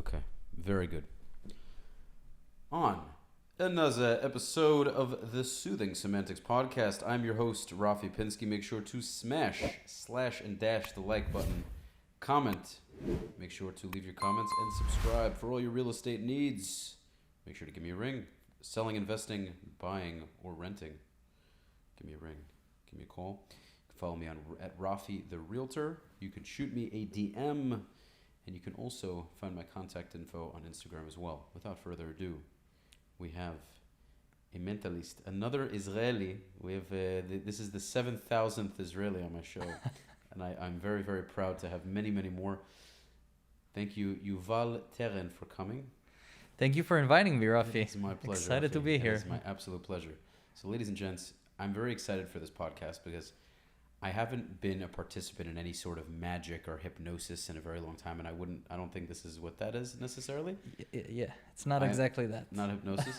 Okay, very good. On another episode of the Soothing Semantics podcast, I'm your host, Rafi Pinsky. Make sure to smash, slash, and dash the like button. Comment. Make sure to leave your comments and subscribe for all your real estate needs. Make sure to give me a ring. Selling, investing, buying, or renting. Give me a ring. Give me a call. You can follow me on at Rafi the Realtor. You can shoot me a DM. And you can also find my contact info on Instagram as well. Without further ado, we have a mentalist, another Israeli. We have this is the 7,000th Israeli on my show, and I'm very, very proud to have many, many more. Thank you, Yuval Teren, for coming. Thank you for inviting me, Rafi. It's my pleasure. Excited Rafi. to be here. It's my absolute pleasure. So, ladies and gents, I'm very excited for this podcast because I haven't been a participant in any sort of magic or hypnosis in a very long time, and I don't think this is what that is necessarily. Yeah, it's not exactly that. Not hypnosis.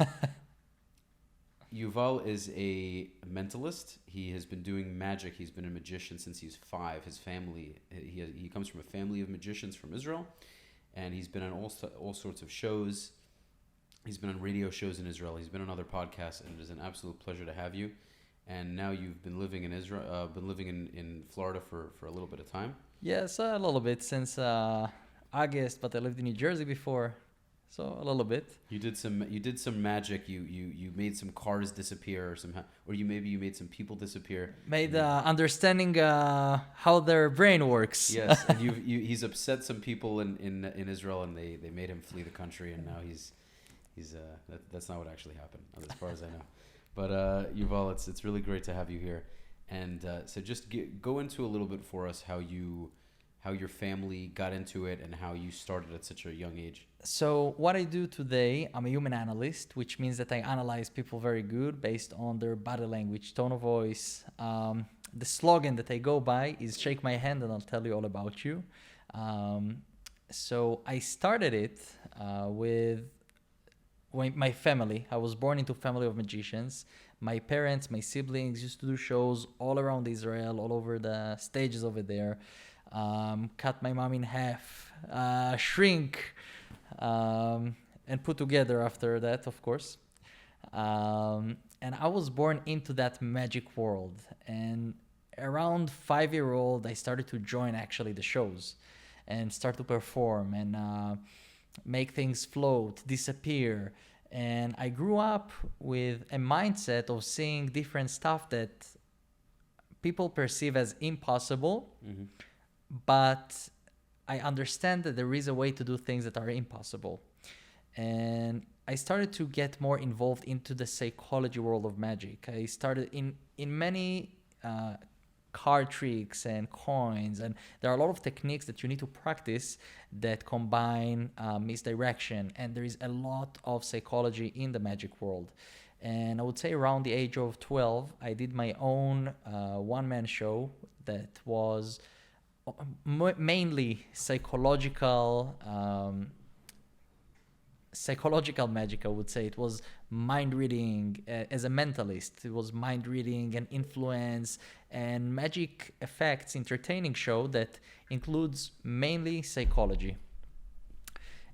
Yuval is a mentalist. He has been doing magic. He's been a magician since he's 5. His family, he comes from a family of magicians from Israel, and he's been on all sorts of shows. He's been on radio shows in Israel. He's been on other podcasts, and it is an absolute pleasure to have you. And now you've been living in Israel, in Florida for a little bit of time. Yes, a little bit since August, but I lived in New Jersey before, so a little bit. You did some magic. You made some cars disappear, or you made some people disappear. Made understanding how their brain works. Yes, and he's upset some people in Israel, and they made him flee the country, and now he's that's not what actually happened, as far as I know. But Yuval, it's really great to have you here, and so just go into a little bit for us how your family got into it and how you started at such a young age. So what I do today, I'm a human analyst, which means that I analyze people very good based on their body language, tone of voice. The slogan that I go by is "Shake my hand and I'll tell you all about you." So I started it with my family. I was born into a family of magicians. My parents, my siblings used to do shows all around Israel, all over the stages over there. Cut my mom in half, shrink, and put together after that, of course. And I was born into that magic world. And around 5-year-old, I started to join actually the shows and start to perform and make things float, disappear. And I grew up with a mindset of seeing different stuff that people perceive as impossible, but I understand that there is a way to do things that are impossible. And I started to get more involved into the psychology world of magic. I started in many card tricks and coins, and there are a lot of techniques that you need to practice that combine misdirection, and there is a lot of psychology in the magic world. And I would say around the age of 12, I did my own one-man show that was mainly psychological magic, I would say. It was mind reading as a mentalist. It was mind reading and influence and magic effects entertaining show that includes mainly psychology.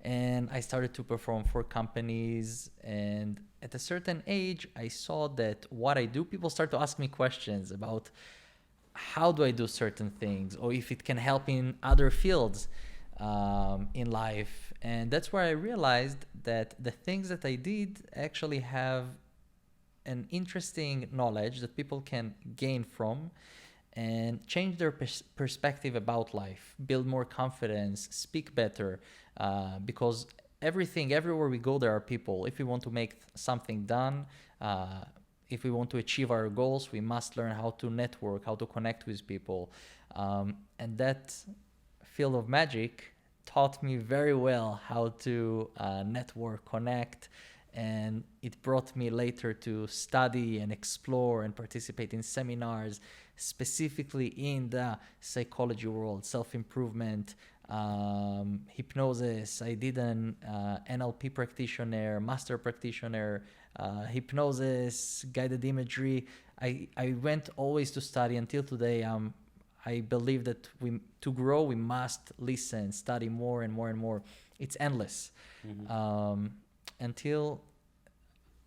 And I started to perform for companies, and at a certain age I saw that what I do, people start to ask me questions about how do I do certain things, or if it can help in other fields in life. And that's where I realized that the things that I did actually have an interesting knowledge that people can gain from and change their perspective about life, build more confidence, speak better, because everywhere we go, there are people. If we want to make something done, if we want to achieve our goals, we must learn how to network, how to connect with people. And that field of magic taught me very well how to network, connect, and it brought me later to study and explore and participate in seminars, specifically in the psychology world, self-improvement, hypnosis. I did an NLP practitioner, master practitioner, hypnosis, guided imagery. I went always to study until today. I believe that to grow, we must listen, study more and more and more. It's endless. Until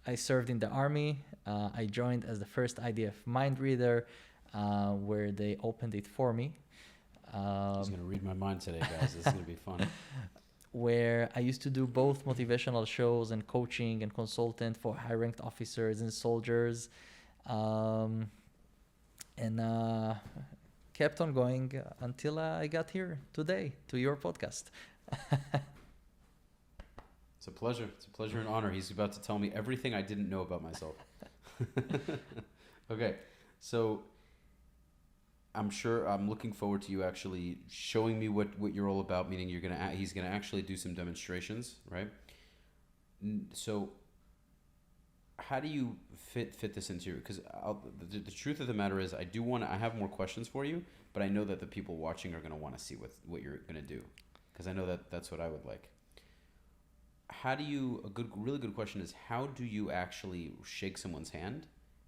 I served in the army, I joined as the first IDF mind reader, where they opened it for me. He's going to read my mind today, guys. This is going to be fun. Where I used to do both motivational shows and coaching and consultant for high-ranked officers and soldiers. And kept on going until I got here today to your podcast. It's a pleasure. It's a pleasure and honor. He's about to tell me everything I didn't know about myself. Okay, so I'm looking forward to you actually showing me what you're all about, meaning he's gonna actually do some demonstrations, right? So how do you fit this into your, because the truth of the matter is I have more questions for you, but I know that the people watching are going to want to see what you're going to do, because I know that that's what I would like. Really good question is, how do you actually shake someone's hand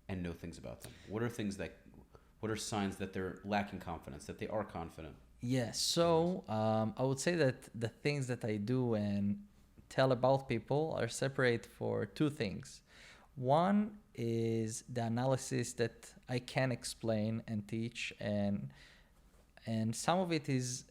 and know things about them? What are signs that they're lacking confidence, that they are confident? Yeah, so I would say that the things that I do and tell about people are separate for two things. One is the analysis that I can explain and teach, and some of it is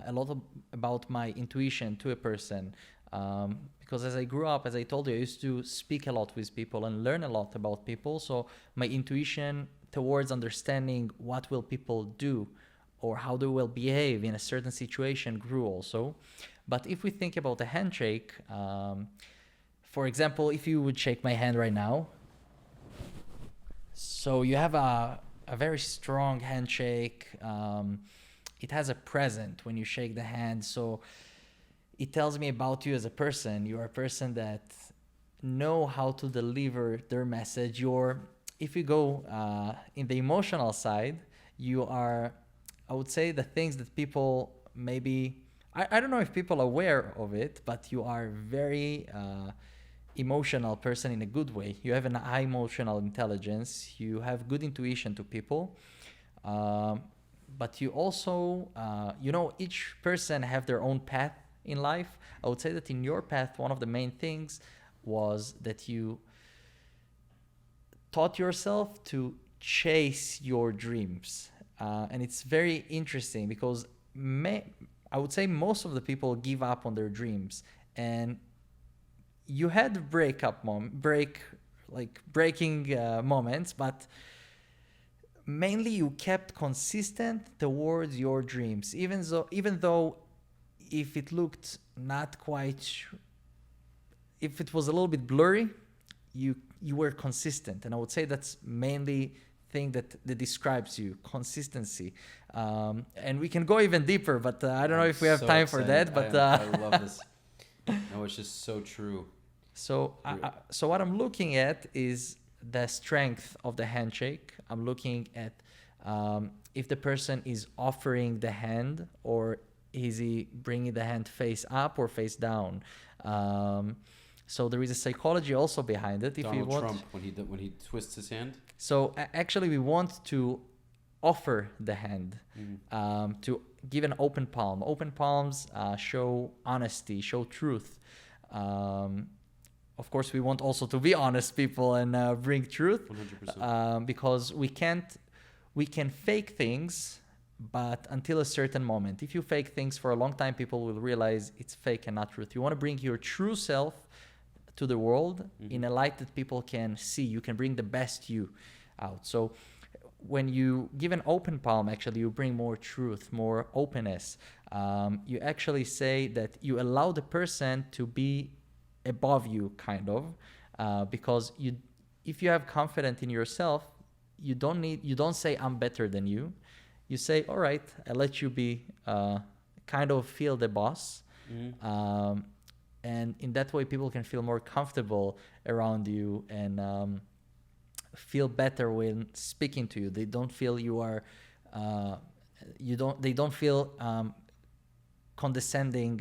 a lot about my intuition to a person. Because as I grew up, as I told you, I used to speak a lot with people and learn a lot about people. So my intuition towards understanding what will people do or how they will behave in a certain situation grew also. But if we think about a handshake, for example, if you would shake my hand right now, so you have a very strong handshake. It has a present when you shake the hand. So it tells me about you as a person. You are a person that know how to deliver their message. If you go in the emotional side, you are, I would say, the things that people maybe, I don't know if people are aware of it, but you are very emotional person in a good way. You have an high emotional intelligence. You have good intuition to people. But you also, each person have their own path in life. I would say that in your path, one of the main things was that you taught yourself to chase your dreams. And it's very interesting because I would say most of the people give up on their dreams. And you had breaking moments, but mainly you kept consistent towards your dreams, even though if it looked not quite, if it was a little bit blurry, you were consistent. And I would say that's mainly thing that describes you, consistency. And we can go even deeper, but I don't know if we have time for that. But I love this. No, it's just so true. So what I'm looking at is the strength of the handshake. I'm looking at if the person is offering the hand, or is he bringing the hand face up or face down. So there is a psychology also behind it. Donald Trump, when he twists his hand. So actually, we want to offer the hand, to give an open palm. Open palms show honesty, show truth. Of course, we want also to be honest people and bring truth, 100%. because we can fake things, but until a certain moment. If you fake things for a long time, people will realize it's fake and not truth. You want to bring your true self to the world in a light that people can see. You can bring the best you out. So when you give an open palm, actually, you bring more truth, more openness. You actually say that you allow the person to be above you, kind of, because if you have confidence in yourself, you don't say I'm better than you. You say, all right, I let you be, kind of feel the boss. And in that way, people can feel more comfortable around you and feel better when speaking to you. They don't feel you are, they don't feel condescending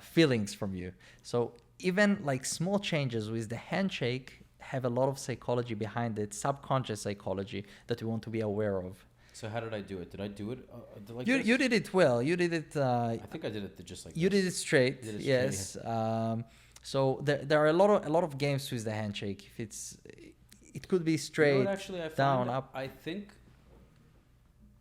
feelings from you. So even like small changes with the handshake have a lot of psychology behind it, subconscious psychology that we want to be aware of. So how did I do it? Did I do it like You this? you did it well. You did it. I think I did it just like You this. did it straight. You did it Yes. So there are a lot of games with the handshake. If it could be You know straight, what, actually, I down, find up. I think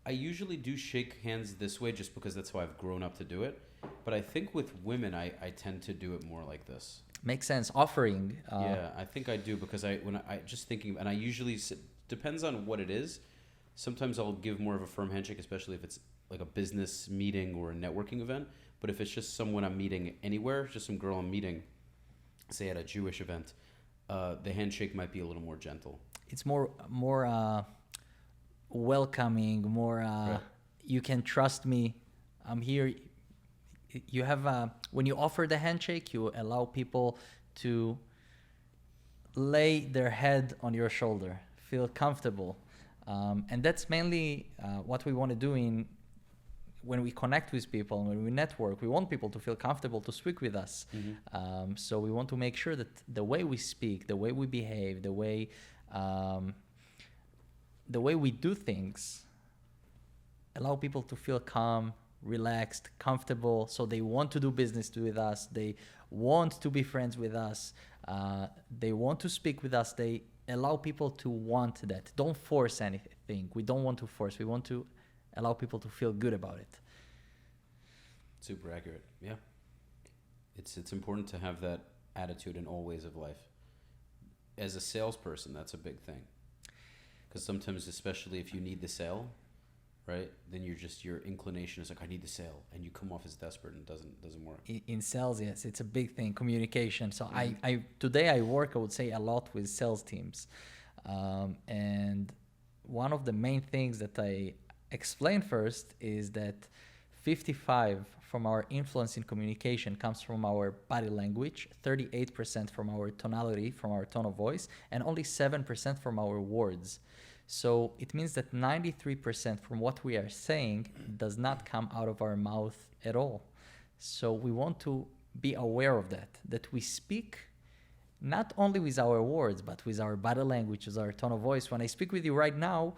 I usually do shake hands this way just because that's how I've grown up to do it. But I think with women, I tend to do it more like this. Makes sense. Offering. Yeah, I think I do because when I just thinking, and I usually depends on what it is. Sometimes I'll give more of a firm handshake, especially if it's like a business meeting or a networking event. But if it's just someone I'm meeting anywhere, just some girl I'm meeting, say at a Jewish event, the handshake might be a little more gentle. It's more welcoming. More. Right. You can trust me. I'm here. You have when you offer the handshake, you allow people to lay their head on your shoulder, feel comfortable, and that's mainly what we want to do when we connect with people, when we network. We want people to feel comfortable to speak with us. Mm-hmm. So we want to make sure that the way we speak, the way we behave, the way we do things, allow people to feel calm, relaxed, comfortable, so they want to do business with us, they want to be friends with us, they want to speak with us. They allow people to want that. Don't force anything. We don't want to force. We want to allow people to feel good about it. Super accurate. Yeah. It's important to have that attitude in all ways of life. As a salesperson, that's a big thing. Because sometimes, especially if you need the sale, right? Then your inclination is like, I need the sale, and you come off as desperate, and it doesn't work. In sales, yes, it's a big thing, communication. So today I work, I would say, a lot with sales teams, and one of the main things that I explain first is that 55 from our influence in communication comes from our body language, 38% from our tonality, from our tone of voice, and only 7% from our words. So it means that 93% from what we are saying does not come out of our mouth at all. So we want to be aware of that we speak not only with our words, but with our body language, with our tone of voice. When I speak with you right now,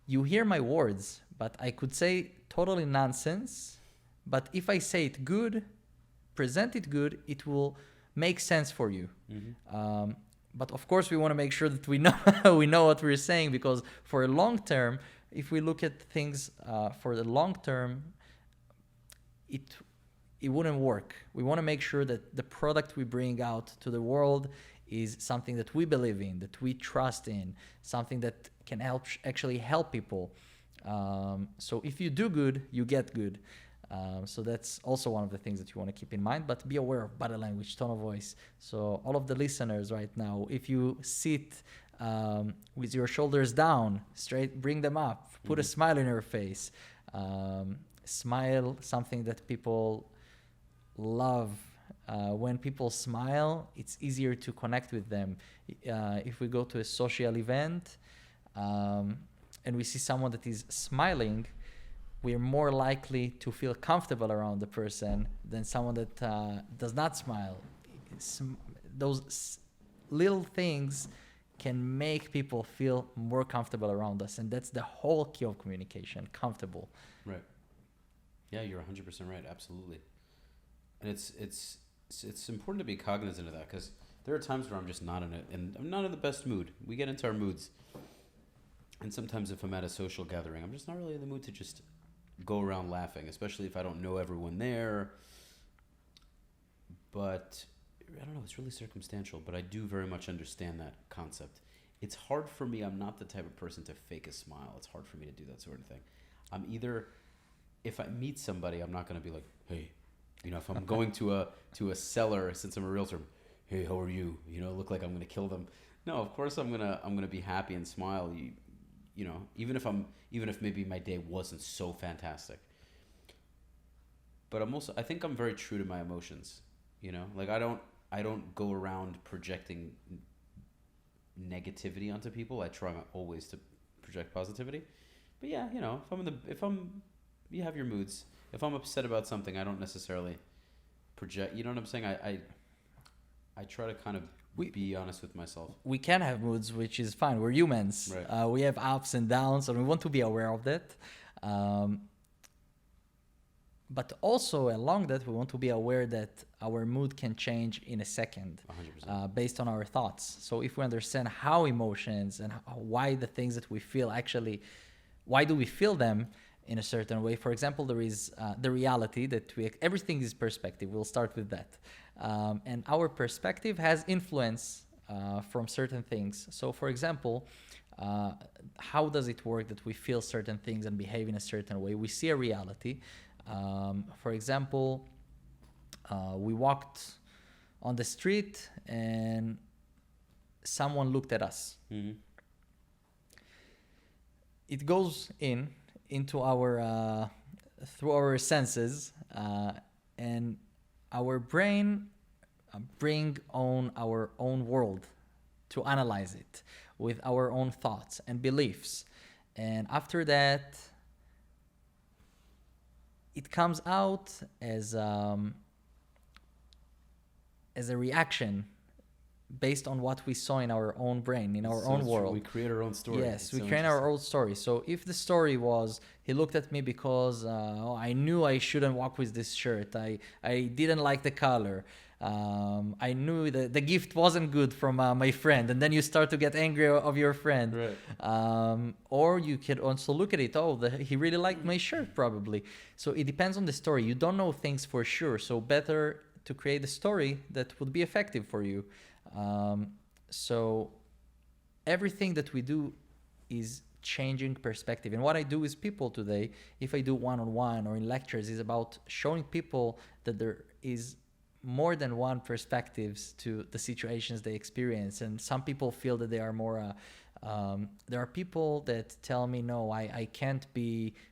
you hear my words, but I could say totally nonsense. But if I say it good, present it good, it will make sense for you. Mm-hmm. But of course, we want to make sure that we know what we're saying, because for a long term, if we look at things for the long term, it wouldn't work. We want to make sure that the product we bring out to the world is something that we believe in, that we trust in, something that can actually help people. So if you do good, you get good. So that's also one of the things that you want to keep in mind, but be aware of body language, tone of voice. So all of the listeners right now, if you sit with your shoulders down, straight, bring them up, put a smile in your face, smile, something that people love. When people smile, it's easier to connect with them. If we go to a social event and we see someone that is smiling, we're more likely to feel comfortable around the person than someone that does not smile. Those little things can make people feel more comfortable around us, and that's the whole key of communication, comfortable. Right. Yeah, you're 100% right. Absolutely. And it's important to be cognizant of that, because there are times where I'm just not in it, and I'm not in the best mood. We get into our moods. And sometimes if I'm at a social gathering, I'm just not really in the mood to just go around laughing, especially if I don't know everyone there. But I don't know, it's really circumstantial, but I do very much understand that concept. It's hard for me. I'm not the type of person to fake a smile. It's hard for me to do that sort of thing. I'm either, if I meet somebody, I'm not going to be like, hey, if I'm going to a seller, since I'm a realtor, hey, how are you? Look like I'm going to kill them. No, of course I'm going to be happy and smile. Even if maybe my day wasn't so fantastic. But I think I'm very true to my emotions. Like I don't go around projecting negativity onto people. I try always to project positivity. But yeah, you have your moods. If I'm upset about something, I don't necessarily project. You know what I'm saying? I try to kind of be honest with myself. We can have moods, which is fine. We're humans. Right. We have ups and downs, and we want to be aware of that. But also along that, we want to be aware that our mood can change in a second 100%. based on our thoughts. So if we understand how emotions and why the things that we feel actually, why do we feel them in a certain way? For example, there is the reality that everything is perspective. We'll start with that. And our perspective has influence from certain things. So for example, how does it work that we feel certain things and behave in a certain way? We see a reality. For example, we walked on the street and someone looked at us. Mm-hmm. It goes into our through our senses, and our brain bring on our own world to analyze it with our own thoughts and beliefs, and after that it comes out as a reaction based on what we saw in our own brain, in our own world. We create our own story. Yes, we create our own story. So if the story was, he looked at me because I knew I shouldn't walk with this shirt. I didn't like the color. I knew that the gift wasn't good from my friend. And then you start to get angry of your friend. Right. Or you can also look at it. He really liked my shirt probably. So it depends on the story. You don't know things for sure. So better to create a story that would be effective for you. So everything that we do is changing perspective. And what I do with people today, if I do one-on-one or in lectures, is about showing people that there is more than one perspectives to the situations they experience. And some people feel that they are more, there are people that tell me, no, I can't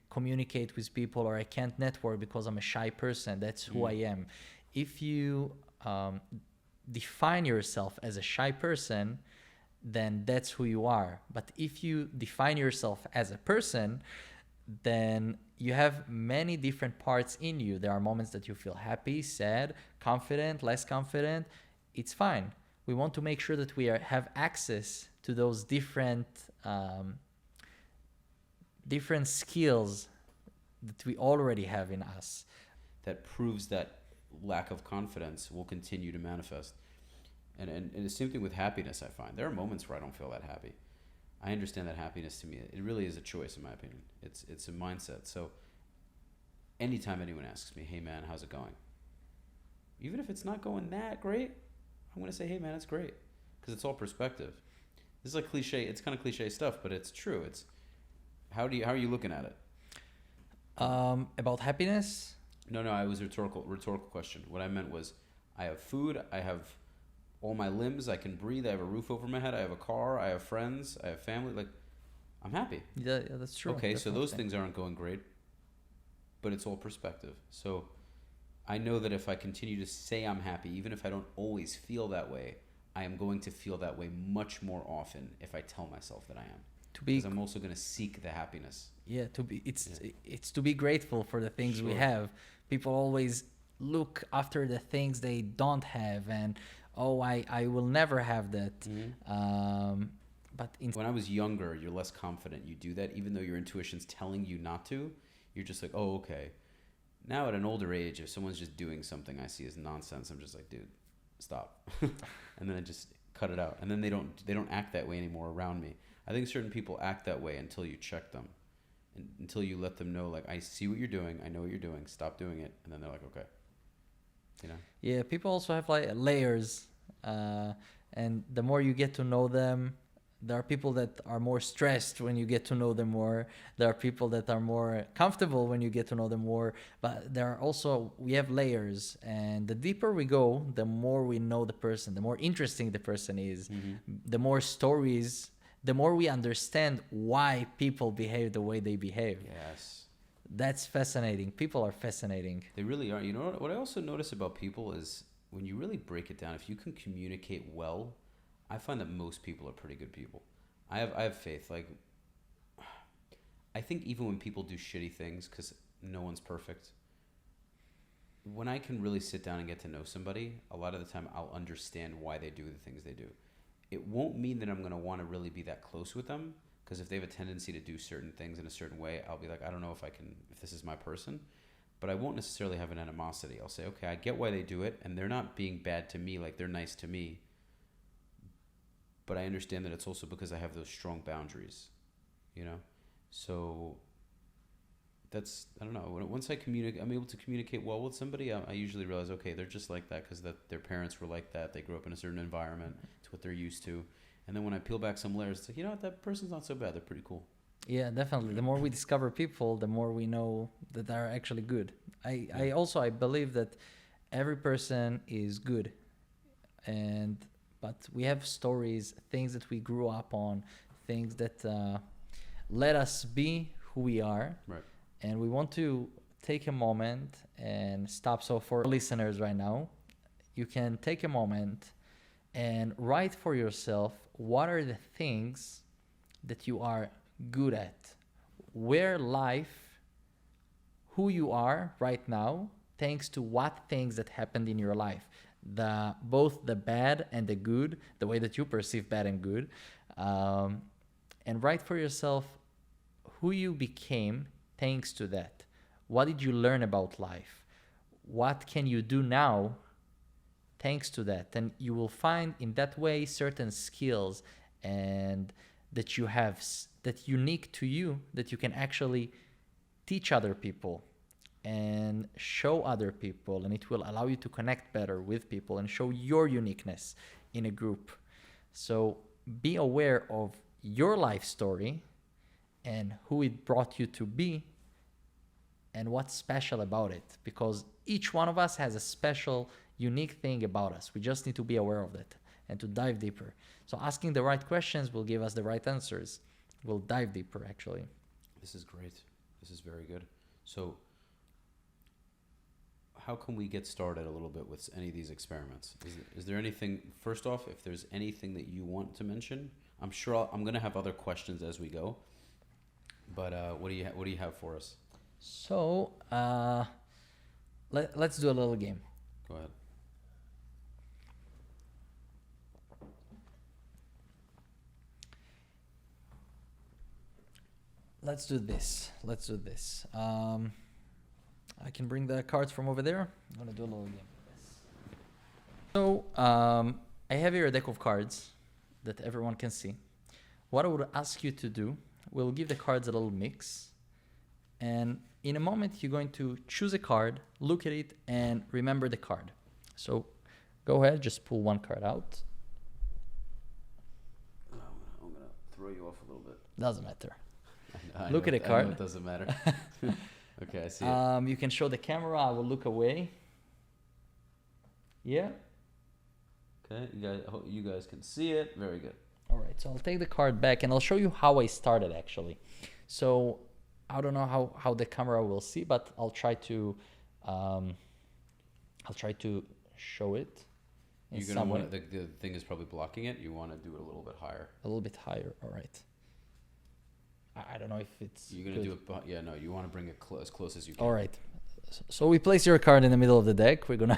communicate with people, or I can't network because I'm a shy person. That's who I am. If you define yourself as a shy person, then that's who you are. But if you define yourself as a person, then you have many different parts in you. There are moments that you feel happy, sad, confident, less confident. It's fine. We want to make sure that we have access to those different skills that we already have in us. That proves that lack of confidence will continue to manifest. And the same thing with happiness, I find. There are moments where I don't feel that happy. I understand that happiness to me, it really is a choice, in my opinion. It's a mindset. So anytime anyone asks me, hey man, how's it going? Even if it's not going that great, I'm going to say, hey man, it's great. Because it's all perspective. This is like cliche. It's kind of cliche stuff, but it's true. It's how are you looking at it? About happiness? No, it was a rhetorical question. What I meant was, I have food, I have all my limbs, I can breathe, I have a roof over my head, I have a car, I have friends, I have family. Like, I'm happy. Yeah, that's true. Okay, Definitely. so those things aren't going great, but it's all perspective. So I know that if I continue to say I'm happy, even if I don't always feel that way, I am going to feel that way much more often if I tell myself that I am. Because I'm also going to seek the happiness. Yeah, it's to be grateful for the things we have. People always look after the things they don't have, and I will never have that. But when I was younger, you're less confident. You do that even though your intuition's telling you not to. You're just like, oh, okay. Now at an older age, if someone's just doing something I see as nonsense, I'm just like, dude, stop. And then I just cut it out. And then they don't act that way anymore around me. I think certain people act that way until you check them, and until you let them know, like, I see what you're doing, I know what you're doing, stop doing it, and then they're like, okay, you know. Yeah, people also have like layers, and the more you get to know them, there are people that are more stressed when you get to know them more. There are people that are more comfortable when you get to know them more. But we have layers, and the deeper we go, the more we know the person, the more interesting the person is, the more stories. The more we understand why people behave the way they behave. Yes. That's fascinating. People are fascinating. They really are. You know what I also notice about people is when you really break it down, if you can communicate well, I find that most people are pretty good people. I have faith. Like, I think even when people do shitty things, because no one's perfect, when I can really sit down and get to know somebody, a lot of the time I'll understand why they do the things they do. It won't mean that I'm going to want to really be that close with them, because if they have a tendency to do certain things in a certain way, I'll be like, I don't know if this is my person, but I won't necessarily have an animosity. I'll say, okay, I get why they do it, and they're not being bad to me, like they're nice to me, but I understand that it's also because I have those strong boundaries, you know? So that's, I don't know, once I'm able to communicate well with somebody, I usually realize, okay, they're just like that because their parents were like that, they grew up in a certain environment, it's what they're used to. And then when I peel back some layers, it's like, you know what, that person's not so bad, they're pretty cool. Yeah, definitely. The more we discover people, the more we know that they're actually good. I believe that every person is good, but we have stories, things that we grew up on, things that let us be who we are. Right. And we want to take a moment and stop. So for listeners right now, you can take a moment and write for yourself, what are the things that you are good at? Where life, who you are right now, thanks to what things that happened in your life. Both the bad and the good, the way that you perceive bad and good. And write for yourself who you became thanks to that. What did you learn about life? What can you do now thanks to that? And you will find in that way certain skills and that you have that unique to you, that you can actually teach other people and show other people, and it will allow you to connect better with people and show your uniqueness in a group. So be aware of your life story and who it brought you to be and what's special about it, because each one of us has a special, unique thing about us. We just need to be aware of it and to dive deeper. So asking the right questions will give us the right answers. We'll dive deeper, actually. This is great. This is very good. So how can we get started a little bit with any of these experiments? Is there anything, first off, if there's anything that you want to mention? I'm sure I'm going to have other questions as we go, but what do you have for us? So let's do a little game. Go ahead. Let's do this. I can bring the cards from over there. I'm going to do a little game. So I have here a deck of cards that everyone can see. What I would ask you to do, we'll give the cards a little mix. And in a moment, you're going to choose a card, look at it, and remember the card. So go ahead, just pull one card out. I'm going to throw you off a little bit. Doesn't matter. Look at the card. I know it doesn't matter. Okay, I see it. You can show the camera. I will look away. Yeah. Okay, you guys can see it. Very good. All right, so I'll take the card back and I'll show you how I started actually. So I don't know how the camera will see, but I'll try to show it. You're gonna want the thing is probably blocking it. You want to do it a little bit higher. A little bit higher. All right. I don't know if it's. You're gonna do it. Yeah, no. You want to bring it as close as you can. All right. So we place your card in the middle of the deck. We're gonna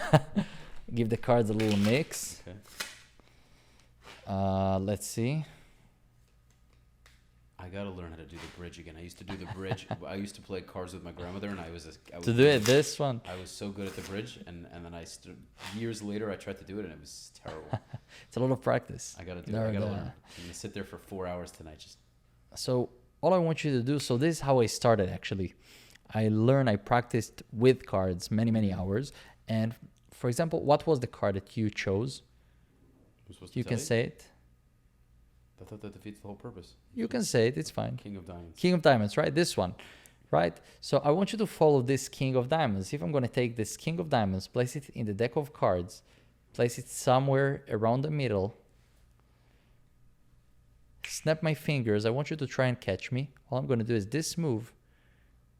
give the cards a little mix. Okay. Let's see. I gotta learn how to do the bridge again. I used to do the bridge. I used to play cards with my grandmother, and I was to do it this one. I was so good at the bridge, and then years later I tried to do it, and it was terrible. It's a lot of practice. I gotta do it. I gotta learn. I'm gonna sit there for 4 hours tonight. So all I want you to do. So this is how I started actually. I practiced with cards many hours, and for example, what was the card that you chose? You can say it. I thought that defeats the whole purpose. You can say it, it's fine. King of Diamonds. King of Diamonds, right? This one, right? So I want you to follow this King of Diamonds. If I'm going to take this King of Diamonds, place it in the deck of cards, place it somewhere around the middle, snap my fingers. I want you to try and catch me. All I'm going to do is this move,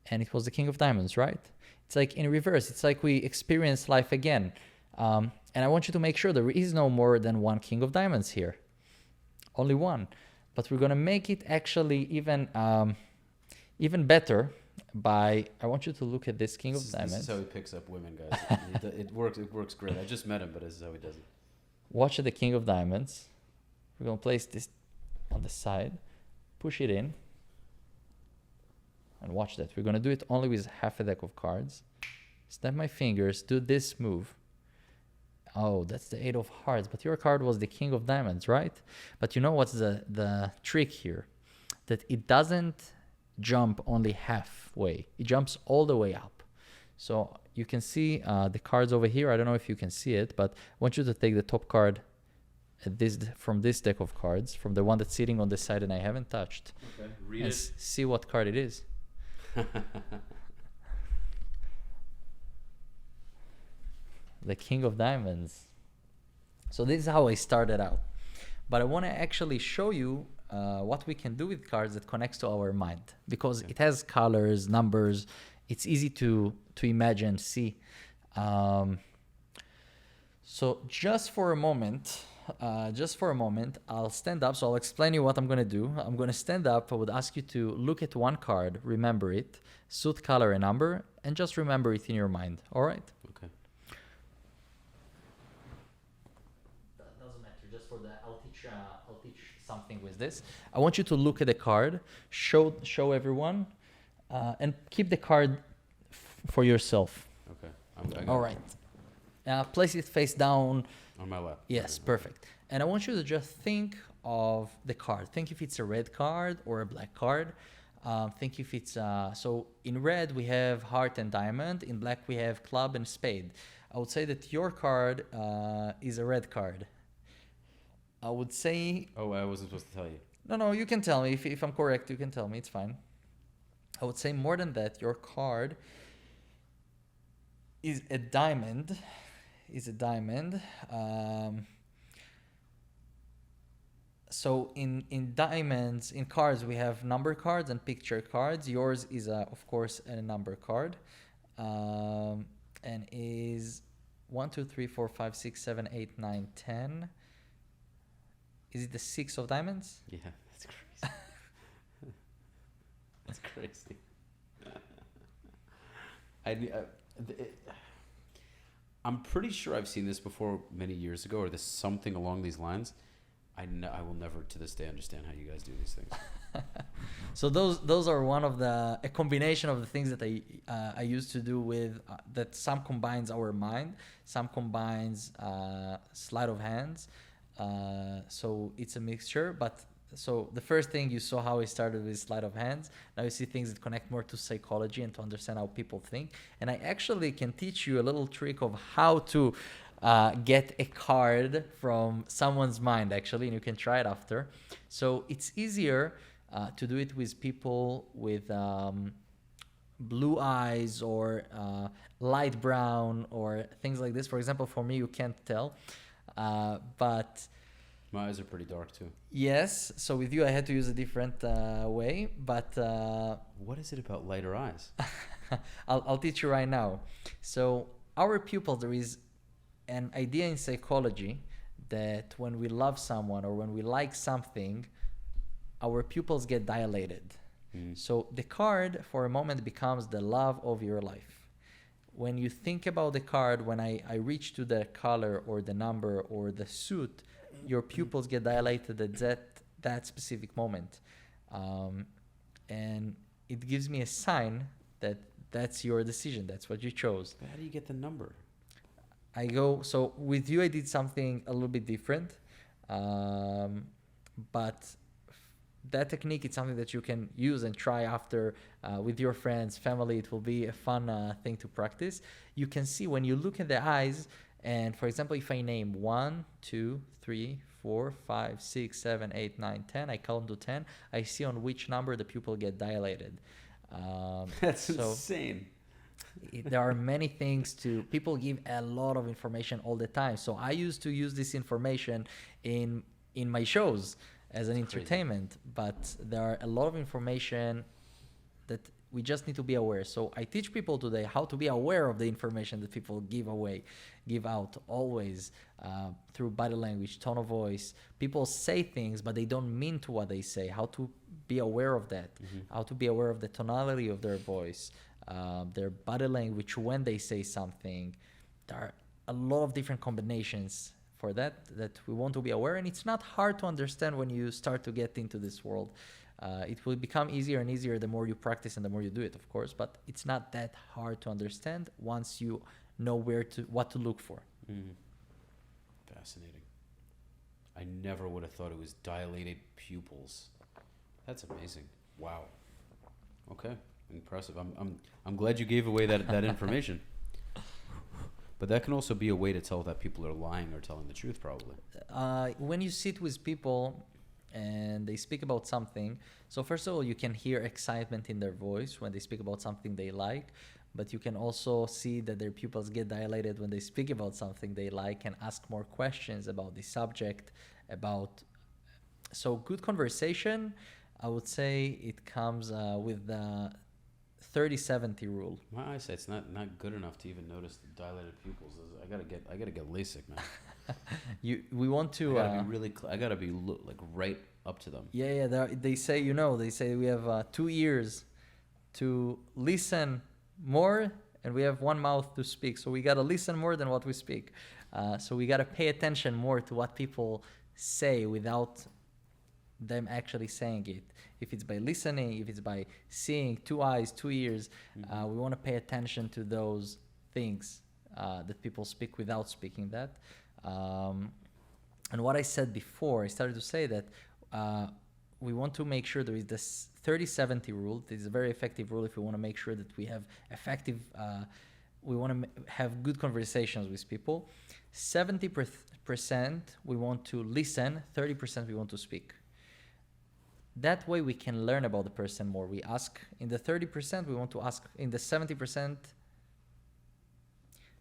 and it was the King of Diamonds, right? It's like in reverse. It's like we experience life again. And I want you to make sure there is no more than one King of Diamonds here. Only one. But we're going to make it actually even better. I want you to look at this King of Diamonds. This is how he picks up women, guys. It works great. I just met him, but this is how he does it. Watch the King of Diamonds. We're going to place this on the side, push it in, and watch that. We're going to do it only with half a deck of cards. Snap my fingers, do this move. Oh, that's the 8 of hearts, but your card was the King of Diamonds, right? But you know what's the trick here? That it doesn't jump only halfway. It jumps all the way up. So you can see the cards over here. I don't know if you can see it, but I want you to take the top card from this deck of cards, from the one that's sitting on the side and I haven't touched. Okay, read and it. See what card it is. The King of Diamonds. So this is how I started out. But I want to actually show you what we can do with cards that connects to our mind, because it has colors, numbers. It's easy to imagine, see. So just for a moment, I'll stand up. So I'll explain you what I'm going to do. I'm going to stand up. I would ask you to look at one card, remember it, suit, color, and number, and just remember it in your mind. All right? Okay. That doesn't matter. Just for that, I'll teach something with this. I want you to look at the card, show everyone, and keep the card for yourself. Okay. All right. Place it face down. On my lap. Yes, perfect. And I want you to just think of the card. Think if it's a red card or a black card. Think if it's... so in red, we have heart and diamond. In black, we have club and spade. I would say that your card is a red card. I would say... Oh, I wasn't supposed to tell you. No, you can tell me. If I'm correct, you can tell me. It's fine. I would say more than that, your card is a diamond. So in diamonds, in cards, we have number cards and picture cards. Yours is, of course, a number card. And is 1, 2, 3, 4, 5, 6, 7, 8, 9, 10. Is it the 6 of diamonds? Yeah, that's crazy. That's crazy. I'm pretty sure I've seen this before many years ago, or this something along these lines. I will never to this day understand how you guys do these things. So those are one of a combination of the things that I used to do with that. Some combines our mind, some combines sleight of hands. So it's a mixture, but. So the first thing you saw how I started with sleight of hands. Now you see things that connect more to psychology and to understand how people think. And I actually can teach you a little trick of how to get a card from someone's mind, actually, and you can try it after. So it's easier to do it with people with blue eyes or light brown or things like this. For example, for me, you can't tell, but... My eyes are pretty dark too. Yes, so with you I had to use a different way, but... what is it about lighter eyes? I'll teach you right now. So our pupils, there is an idea in psychology that when we love someone or when we like something, our pupils get dilated. So the card for a moment becomes the love of your life. When you think about the card, when I reach to the color or the number or the suit, your pupils get dilated at that specific moment. And it gives me a sign that that's your decision. That's what you chose. But how do you get the number? So with you, I did something a little bit different. But that technique is something that you can use and try after with your friends, family. It will be a fun thing to practice. You can see when you look at the eyes, and for example, if I name 1, 2, 3, 4, 5, 6, 7, 8, 9, 10, I count to 10, I see on which number the pupil get dilated. That's insane. There are many things people give a lot of information all the time. So I used to use this information in my shows as an entertainment, but there are a lot of information that we just need to be aware. So I teach people today how to be aware of the information that people give out always, through body language, tone of voice. People say things, but they don't mean to what they say. How to be aware of that, how to be aware of the tonality of their voice, their body language when they say something. There are a lot of different combinations for that we want to be aware, and it's not hard to understand when you start to get into this world. It will become easier and easier the more you practice and the more you do it, of course, but it's not that hard to understand once you know what to look for. Fascinating. I never would have thought it was dilated pupils. That's amazing. Wow. Okay, impressive. I'm glad you gave away that information. But that can also be a way to tell that people are lying or telling the truth, probably. When you sit with people and they speak about something, so first of all, you can hear excitement in their voice when they speak about something they like, but you can also see that their pupils get dilated when they speak about something they like and ask more questions about the subject, so good conversation, I would say it comes with the 30-70 rule. My eyesight's not good enough to even notice the dilated pupils. I gotta get LASIK, man. We want to. I gotta be like right up to them. Yeah. They say we have 2 ears to listen more, and we have one mouth to speak. So we gotta listen more than what we speak. So we gotta pay attention more to what people say without them actually saying it. If it's by listening, if it's by seeing, 2 eyes, 2 ears, we want to pay attention to those things that people speak without speaking that. And what I said before, I started to say that we want to make sure there is this 30-70 rule. This is a very effective rule if we want to make sure that we have we want to have good conversations with people. 70% we want to listen, 30% we want to speak. That way we can learn about the person more. We ask in the 30%, we want to ask in the 70%,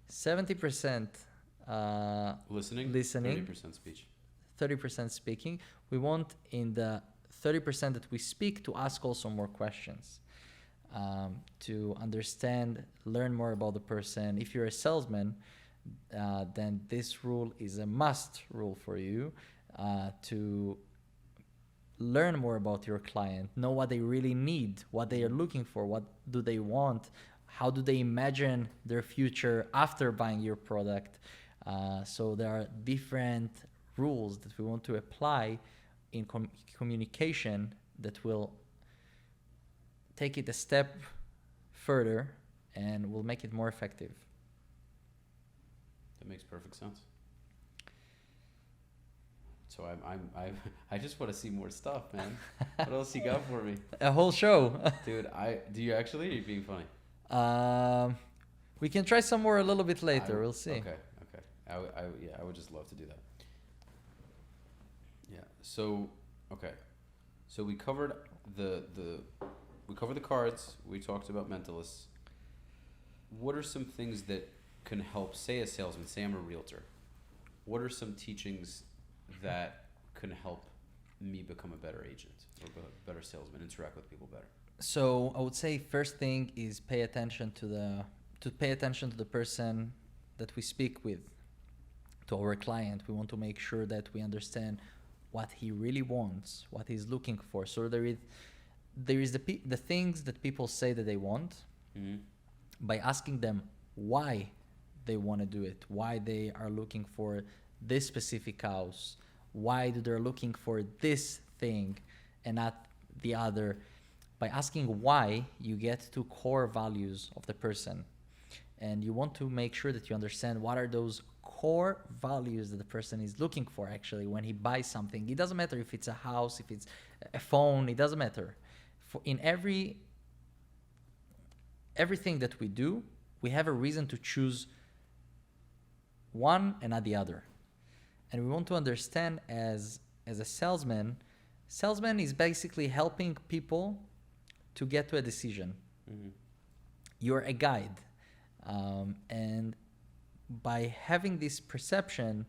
70% listening, 30% speech. 30% speaking. We want in the 30% that we speak to ask also more questions, to understand, learn more about the person. If you're a salesman, then this rule is a must rule for you, to learn more about your client, know what they really need, what they are looking for, what do they want, how do they imagine their future after buying your product. So there are different rules that we want to apply in communication that will take it a step further and will make it more effective. That makes perfect sense. So I just want to see more stuff, man. What else you got for me? A whole show. Dude, do you actually? Or are you being funny? We can try some more a little bit later. We'll see. Okay. I would just love to do that. Yeah. So, okay. So we covered we covered the cards. We talked about mentalists. What are some things that can help, say, a salesman, say I'm a realtor? What are some teachings that can help me become a better agent or a better salesman, interact with people better? So I would say first thing is pay attention to the person that we speak with, to our client. We want to make sure that we understand what he really wants, what he's looking for. So there is the things that people say that they want. Mm-hmm. By asking them why they want to do it, why they are looking for this specific house, why they're looking for this thing and not the other. By asking why, you get to core values of the person, and you want to make sure that you understand what are those core values that the person is looking for actually when he buys something. It doesn't matter if it's a house, if it's a phone, it doesn't matter. In everything that we do, we have a reason to choose one and not the other. And we want to understand as a salesman is basically helping people to get to a decision. Mm-hmm. You're a guide. And by having this perception,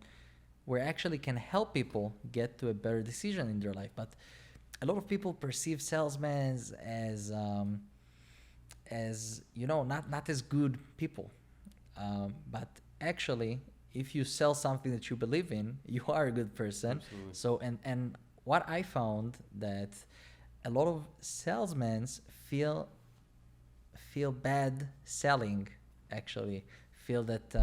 we actually can help people get to a better decision in their life. But a lot of people perceive salesmen as as not as good people. But actually, if you sell something that you believe in, you are a good person. Absolutely. So and what I found that a lot of salesmen feel bad selling. Actually, feel that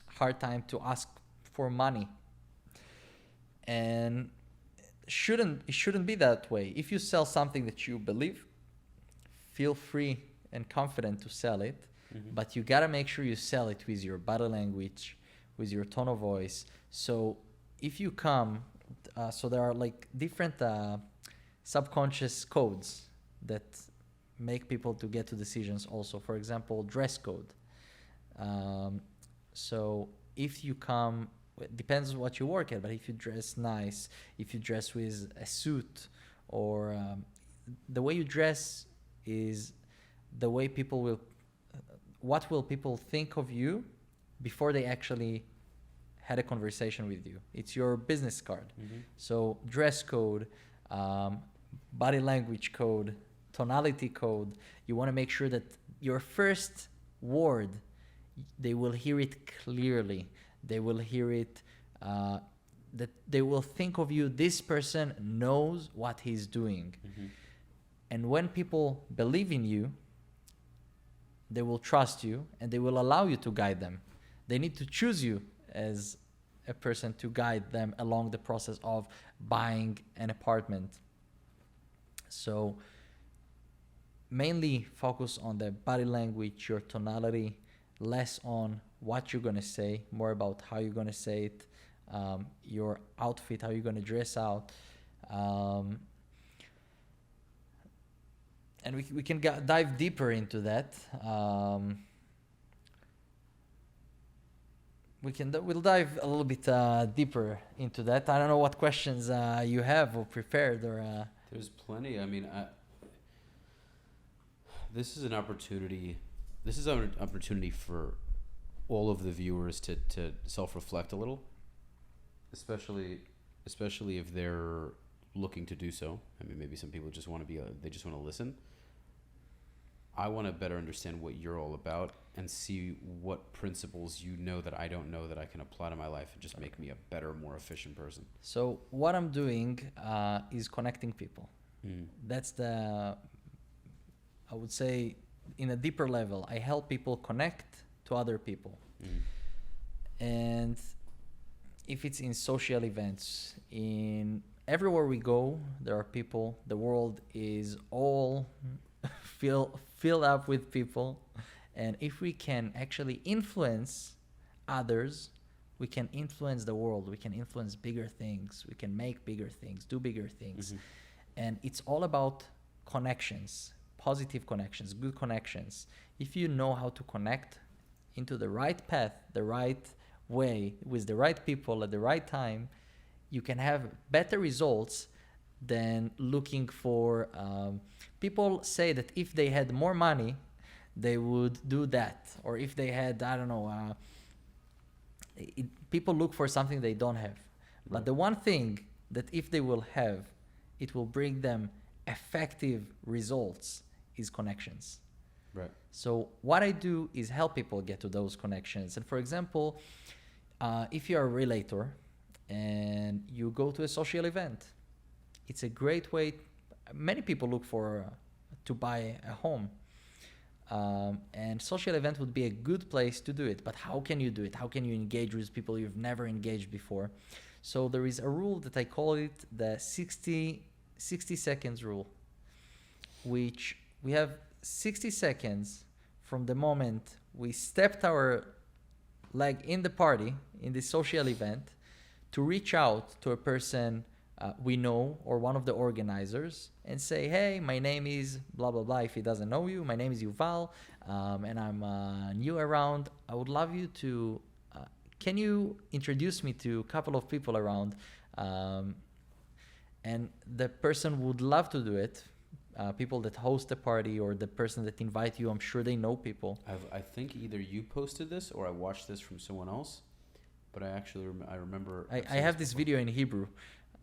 hard time to ask for money, and it shouldn't be that way. If you sell something that you believe, feel free and confident to sell it. Mm-hmm. But you gotta make sure you sell it with your body language, with your tone of voice. So if you come, so there are like different subconscious codes that make people to get to decisions also. For example, dress code. So if you come, it depends on what you work at, but if you dress nice, if you dress with a suit, or the way you dress is the way people will, what will people think of you before they actually had a conversation with you. It's your business card. Mm-hmm. So dress code, body language code, tonality code. You want to make sure that your first word, they will hear it clearly. They will hear it, that they will think of you, this person knows what he's doing. Mm-hmm. And when people believe in you, they will trust you and they will allow you to guide them. They need to choose you as a person to guide them along the process of buying an apartment. So mainly focus on the body language, your tonality, less on what you're going to say, more about how you're going to say it, your outfit, how you're going to dress out. And we can dive deeper into that. We'll dive a little bit deeper into that. I don't know what questions you have or prepared or. There's plenty. I mean, this is an opportunity. This is an opportunity for all of the viewers to self-reflect a little, especially if they're looking to do so. I mean, maybe some people just want to they just want to listen. I want to better understand what you're all about and see what principles you know that I don't know that I can apply to my life and just make me a better, more efficient person. So what I'm doing is connecting people. That's I would say, in a deeper level, I help people connect to other people. And if it's in social events, in everywhere we go, there are people. The world is all filled up with people. And if we can actually influence others, we can influence the world. We can influence bigger things. We can make bigger things, do bigger things. Mm-hmm. And it's all about connections, positive connections, good connections. If you know how to connect into the right path, the right way, with the right people at the right time, you can have better results than looking for... people say that if they had more money, they would do that. Or if they had, I don't know, people look for something they don't have. Right. But the one thing that if they will have, it will bring them effective results is connections. Right. So what I do is help people get to those connections. And for example, if you're a realtor and you go to a social event, it's a great way. Many people look for to buy a home. And social event would be a good place to do it. But how can you do it? How can you engage with people you've never engaged before? So there is a rule that I call it the 60 seconds rule, which we have 60 seconds from the moment we stepped our leg in the party, in the social event, to reach out to a person we know or one of the organizers and say, hey, my name is blah, blah, blah. If he doesn't know you, my name is Yuval, and I'm new around. I would love you to, can you introduce me to a couple of people around? And the person would love to do it. People that host the party or the person that invite you, I'm sure they know people. I think either you posted this or I watched this from someone else, but I actually I remember. I have this video in Hebrew.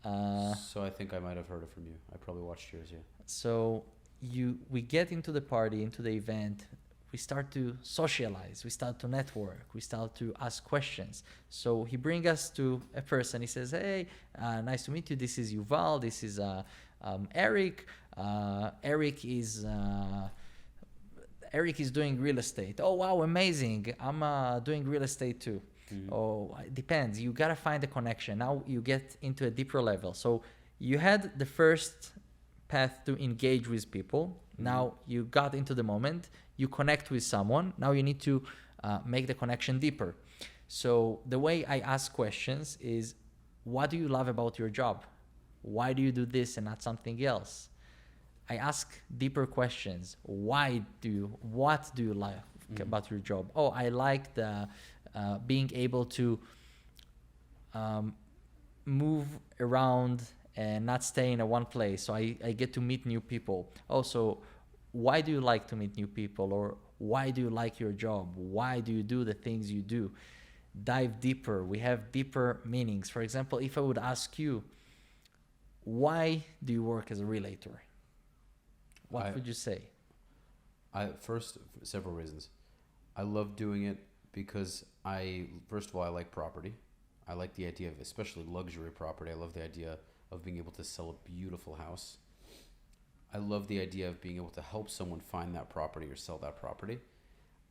So I think I might have heard it from you. I probably watched yours, yeah. So we get into the party, into the event, we start to socialize, we start to network, we start to ask questions. So he brings us to a person. He says, hey, nice to meet you. This is Yuval. This is Eric. Eric is doing real estate. Oh, wow, amazing. I'm doing real estate too. Mm-hmm. Oh, it depends. You got to find the connection. Now you get into a deeper level. So you had the first path to engage with people. Now you got into the moment, you connect with someone. Now you need to make the connection deeper. So the way I ask questions is, what do you love about your job? Why do you do this and not something else? I ask deeper questions. What do you like about your job? Oh, I like the being able to move around and not stay in one place. So I get to meet new people. Also, why do you like to meet new people? Or why do you like your job? Why do you do the things you do? Dive deeper. We have deeper meanings. For example, if I would ask you, why do you work as a realtor? What would you say? First, several reasons. I love doing it because first of all, I like property. I like the idea of, especially luxury property. I love the idea of being able to sell a beautiful house. I love the idea of being able to help someone find that property or sell that property.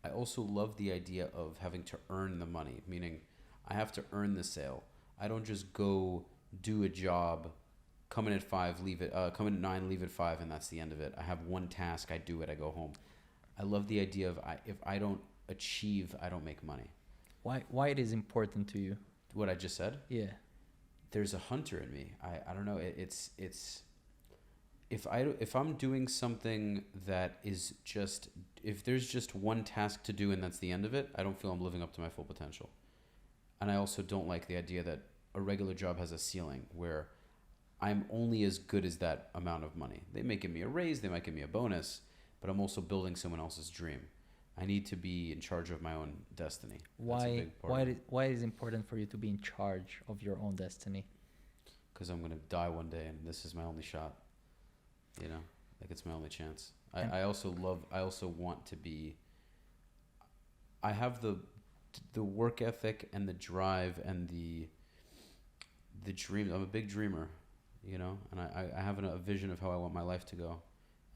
I also love the idea of having to earn the money, meaning I have to earn the sale. I don't just go do a job, come in at 5, come in at 9, leave at 5, and that's the end of it. I have one task, I do it, I go home. I love the idea of if I don't achieve, I don't make money. Why it is important to you? What I just said? Yeah. There's a hunter in me. I don't know. It's if I'm doing something that is just, if there's just one task to do and that's the end of it, I don't feel I'm living up to my full potential. And I also don't like the idea that a regular job has a ceiling where I'm only as good as that amount of money. They might give me a raise, they might give me a bonus, but I'm also building someone else's dream. I need to be in charge of my own destiny. Why is it important for you to be in charge of your own destiny? Because I'm going to die one day and this is my only shot. You know, like it's my only chance. I also want to be, I have the work ethic and the drive and the dream. I'm a big dreamer, you know, and I have a vision of how I want my life to go.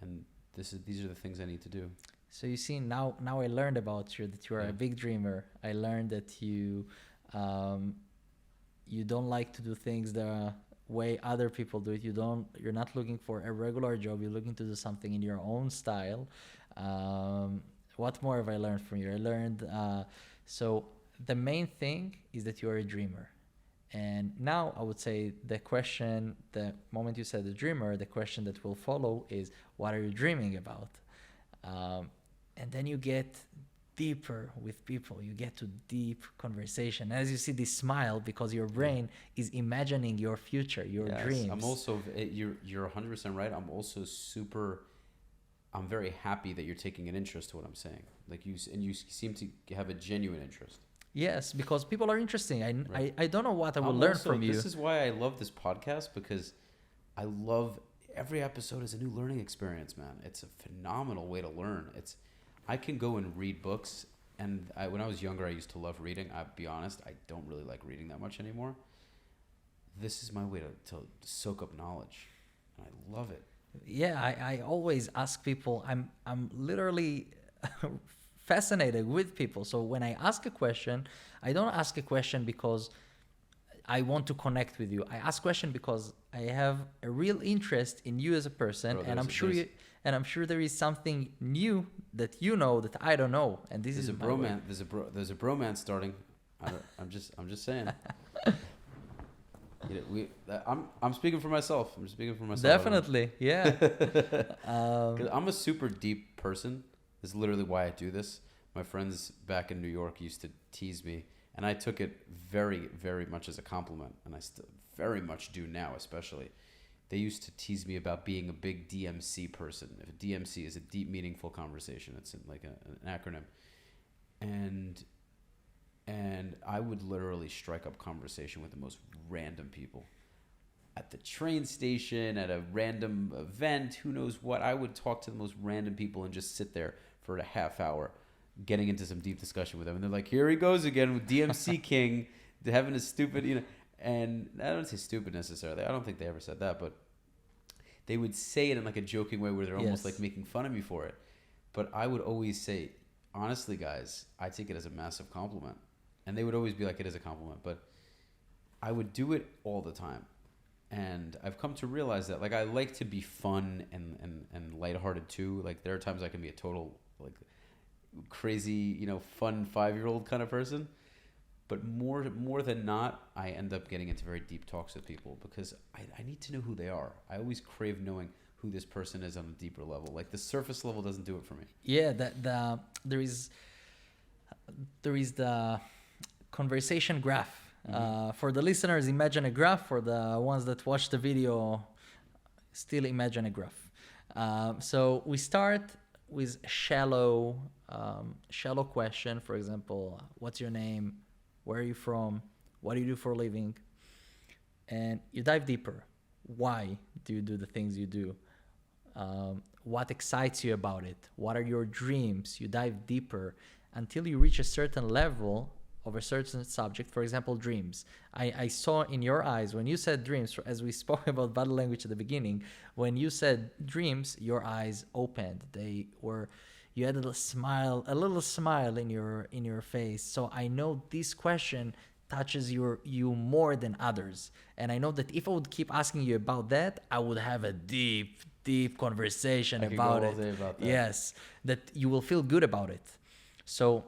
And these are the things I need to do. So you see, now I learned about you, that you are a big dreamer. I learned that you don't like to do things the way other people do it. You're not looking for a regular job. You're looking to do something in your own style. What more have I learned from you? I learned, so the main thing is that you are a dreamer. And now I would say the moment you said the dreamer, the question that will follow is, what are you dreaming about? And then you get deeper with people. You get to deep conversation. As you see this smile, because your brain is imagining your future, your dreams. I'm also, you're 100% right. I'm very happy that you're taking an interest to what I'm saying. Like you seem to have a genuine interest. Yes, because people are interesting. Right. I don't know what I will learn from you. This is why I love this podcast, because I love every episode is a new learning experience, man. It's a phenomenal way to learn. I can go and read books, and when I was younger, I used to love reading. I'll be honest, I don't really like reading that much anymore. This is my way to soak up knowledge, and I love it. Yeah, I always ask people. I'm literally fascinated with people. So when I ask a question, I don't ask a question because I want to connect with you. I ask question because I have a real interest in you as a person, and I'm sure there is something new that you know that I don't know. And this is a bromance. There's a bromance starting. I'm just saying. I'm speaking for myself. Definitely, yeah. I'm a super deep person. This is literally why I do this. My friends back in New York used to tease me, and I took it very, very much as a compliment, and I still very much do now, especially. They used to tease me about being a big DMC person. If a DMC is a deep, meaningful conversation, it's like an acronym. And I would literally strike up conversation with the most random people. at the train station, at a random event, who knows what. I would talk to the most random people and just sit there for a half hour getting into some deep discussion with them. And they're like, here he goes again with DMC King, having a stupid, and I don't say stupid necessarily. I don't think they ever said that, but they would say it in like a joking way where they're almost like making fun of me for it. But I would always say, honestly, guys, I take it as a massive compliment. And they would always be like, it is a compliment. But I would do it all the time. And I've come to realize that, like, I like to be fun and lighthearted too. Like, there are times I can be a total, like, crazy, fun 5-year-old kind of person. But more than not, I end up getting into very deep talks with people because I need to know who they are. I always crave knowing who this person is on a deeper level. Like, the surface level doesn't do it for me. Yeah, there is the conversation graph. For the listeners, imagine a graph. For the ones that watch the video, still imagine a graph. So we start with shallow question. For example, what's your name? Where are you from? What do you do for a living? And you dive deeper. Why do you do the things you do? What excites you about it? What are your dreams? You dive deeper until you reach a certain level of a certain subject. For example, dreams. I saw in your eyes when you said dreams, as we spoke about body language at the beginning, when you said dreams, your eyes opened. You had a little smile in your face. So I know this question touches you more than others. And I know that if I would keep asking you about that, I would have a deep conversation about it. About that. Yes, that you will feel good about it. So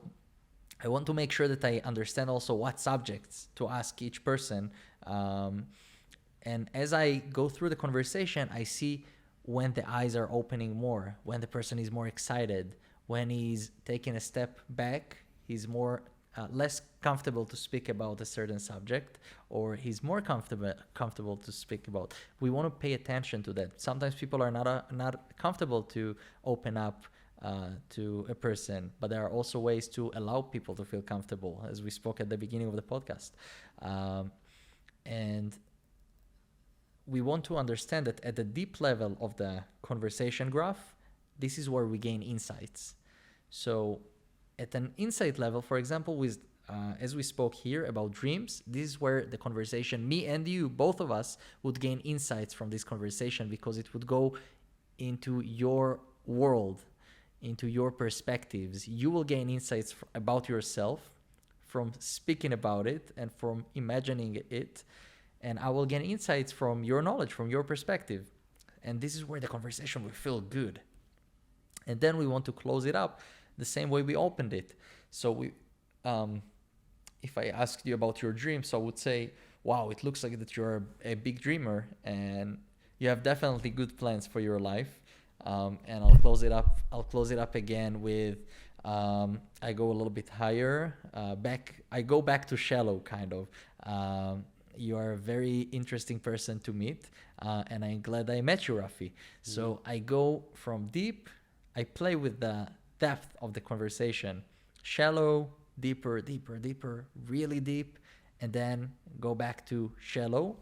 I want to make sure that I understand also what subjects to ask each person. And as I go through the conversation, I see when the eyes are opening more, when the person is more excited, when he's taking a step back, he's less comfortable to speak about a certain subject, or he's more comfortable to speak about. We want to pay attention to that. Sometimes people are not comfortable to open up to a person, but there are also ways to allow people to feel comfortable, as we spoke at the beginning of the podcast. And we want to understand that at the deep level of the conversation graph, this is where we gain insights. So at an insight level, for example, with as we spoke here about dreams, this is where the conversation, me and you, both of us, would gain insights from this conversation because it would go into your world, into your perspectives. You will gain insights about yourself from speaking about it and from imagining it. And I will gain insights from your knowledge, from your perspective. And this is where the conversation will feel good. And then we want to close it up the same way we opened it. So if I asked you about your dreams, I would say, wow, it looks like that you're a big dreamer and you have definitely good plans for your life. And I'll close it up again with, I go a little bit higher, I go back to shallow kind of. You are a very interesting person to meet, and I'm glad I met you, Rafi. So I go from deep, I play with the depth of the conversation, shallow, deeper, really deep, and then go back to shallow.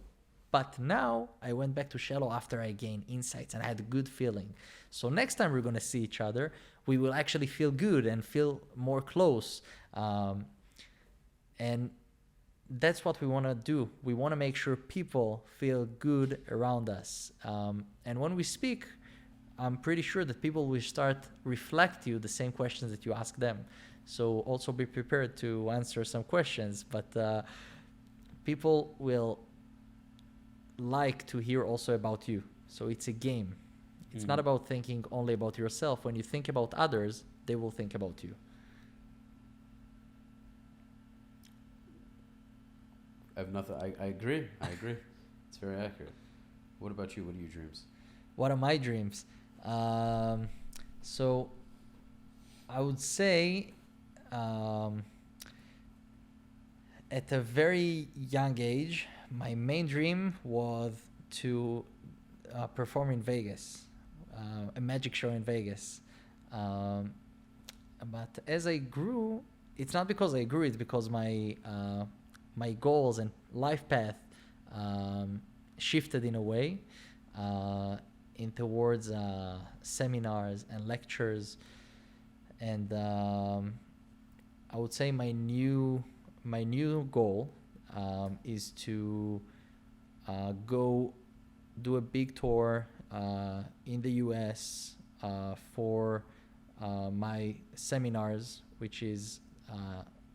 But now I went back to shallow after I gained insights and I had a good feeling. So next time we're going to see each other, we will actually feel good and feel more close. And that's what we want to do. We want to make sure people feel good around us. And when we speak, I'm pretty sure that people will start reflect you the same questions that you ask them. So also be prepared to answer some questions, but people will like to hear also about you. So it's a game. It's not about thinking only about yourself. When you think about others, they will think about you. I have nothing. I agree. It's very accurate. What about you? What are your dreams? What are my dreams? So I would say at a very young age, my main dream was to perform in Vegas, a magic show in Vegas. But as I grew, it's not because I grew, it's because my goals and life path shifted in a way in towards seminars and lectures, and I would say my new goal is to go do a big tour in the US for my seminars, which is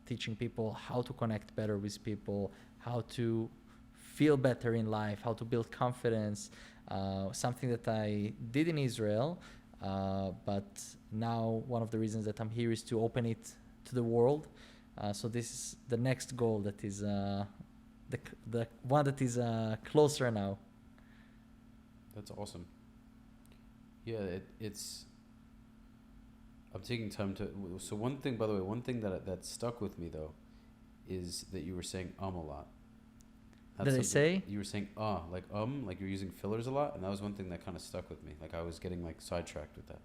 teaching people how to connect better with people, how to feel better in life, how to build confidence, something that I did in Israel, but now one of the reasons that I'm here is to open it to the world. So this is the next goal that is the one that is closer now. That's awesome. Yeah, it's. I'm taking time to. So one thing, by the way, one thing that stuck with me though, is that you were saying a lot. Did I say? You were saying like you're using fillers a lot, and that was one thing that kind of stuck with me. Like I was getting like sidetracked with that.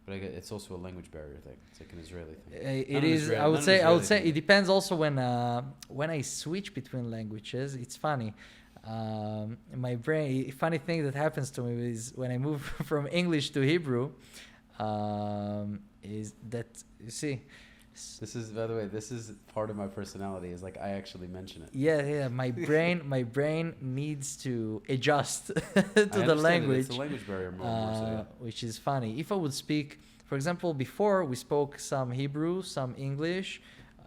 But it's also a language barrier thing. It's like an Israeli thing. It is. I would say it depends also when I switch between languages. It's funny. My brain. Funny thing that happens to me is when I move from English to Hebrew. Is that you see? This is, by the way, this is part of my personality. Is like I actually mention it. Yeah. My brain needs to adjust to the language. It's the language barrier more so, yeah. Which is funny. If I would speak, for example, before we spoke some Hebrew, some English,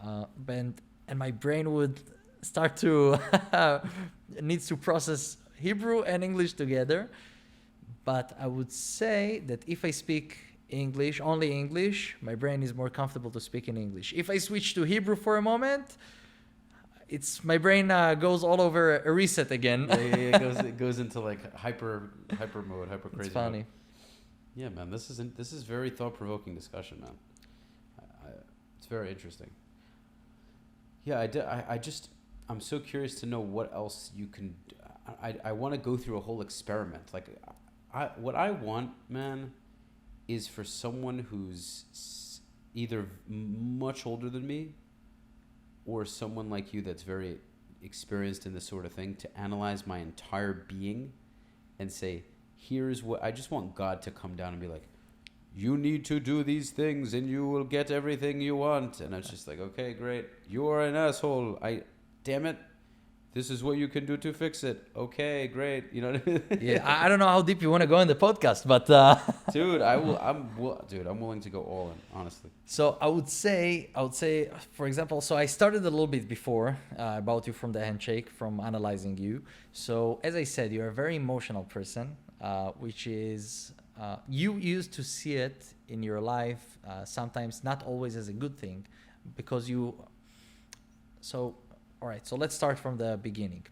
and my brain would start to needs to process Hebrew and English together. But I would say that if I speak English, only English, my brain is more comfortable to speak in English. If I switch to Hebrew for a moment, it's my brain goes all over a reset again. It goes into like hyper mode, hyper crazy. It's funny. Mode. Yeah, man, this is very thought-provoking discussion, man. It's very interesting. Yeah, I'm so curious to know what else you can. I want to go through a whole experiment. Like, what I want, man, is for someone who's either much older than me or someone like you that's very experienced in this sort of thing to analyze my entire being and say, here's what I just want God to come down and be like, you need to do these things and you will get everything you want. And I was just like, okay, great. You are an asshole. Damn it. This is what you can do to fix it. Okay, great. You know what I mean? Yeah, I don't know how deep you want to go in the podcast, but dude, I'm willing to go all in, honestly. So I would say, for example, so I started a little bit before about you from the handshake, from analyzing you. So as I said, you're a very emotional person, which is you used to see it in your life, sometimes not always as a good thing, because you. So. All right, so let's start from the beginning.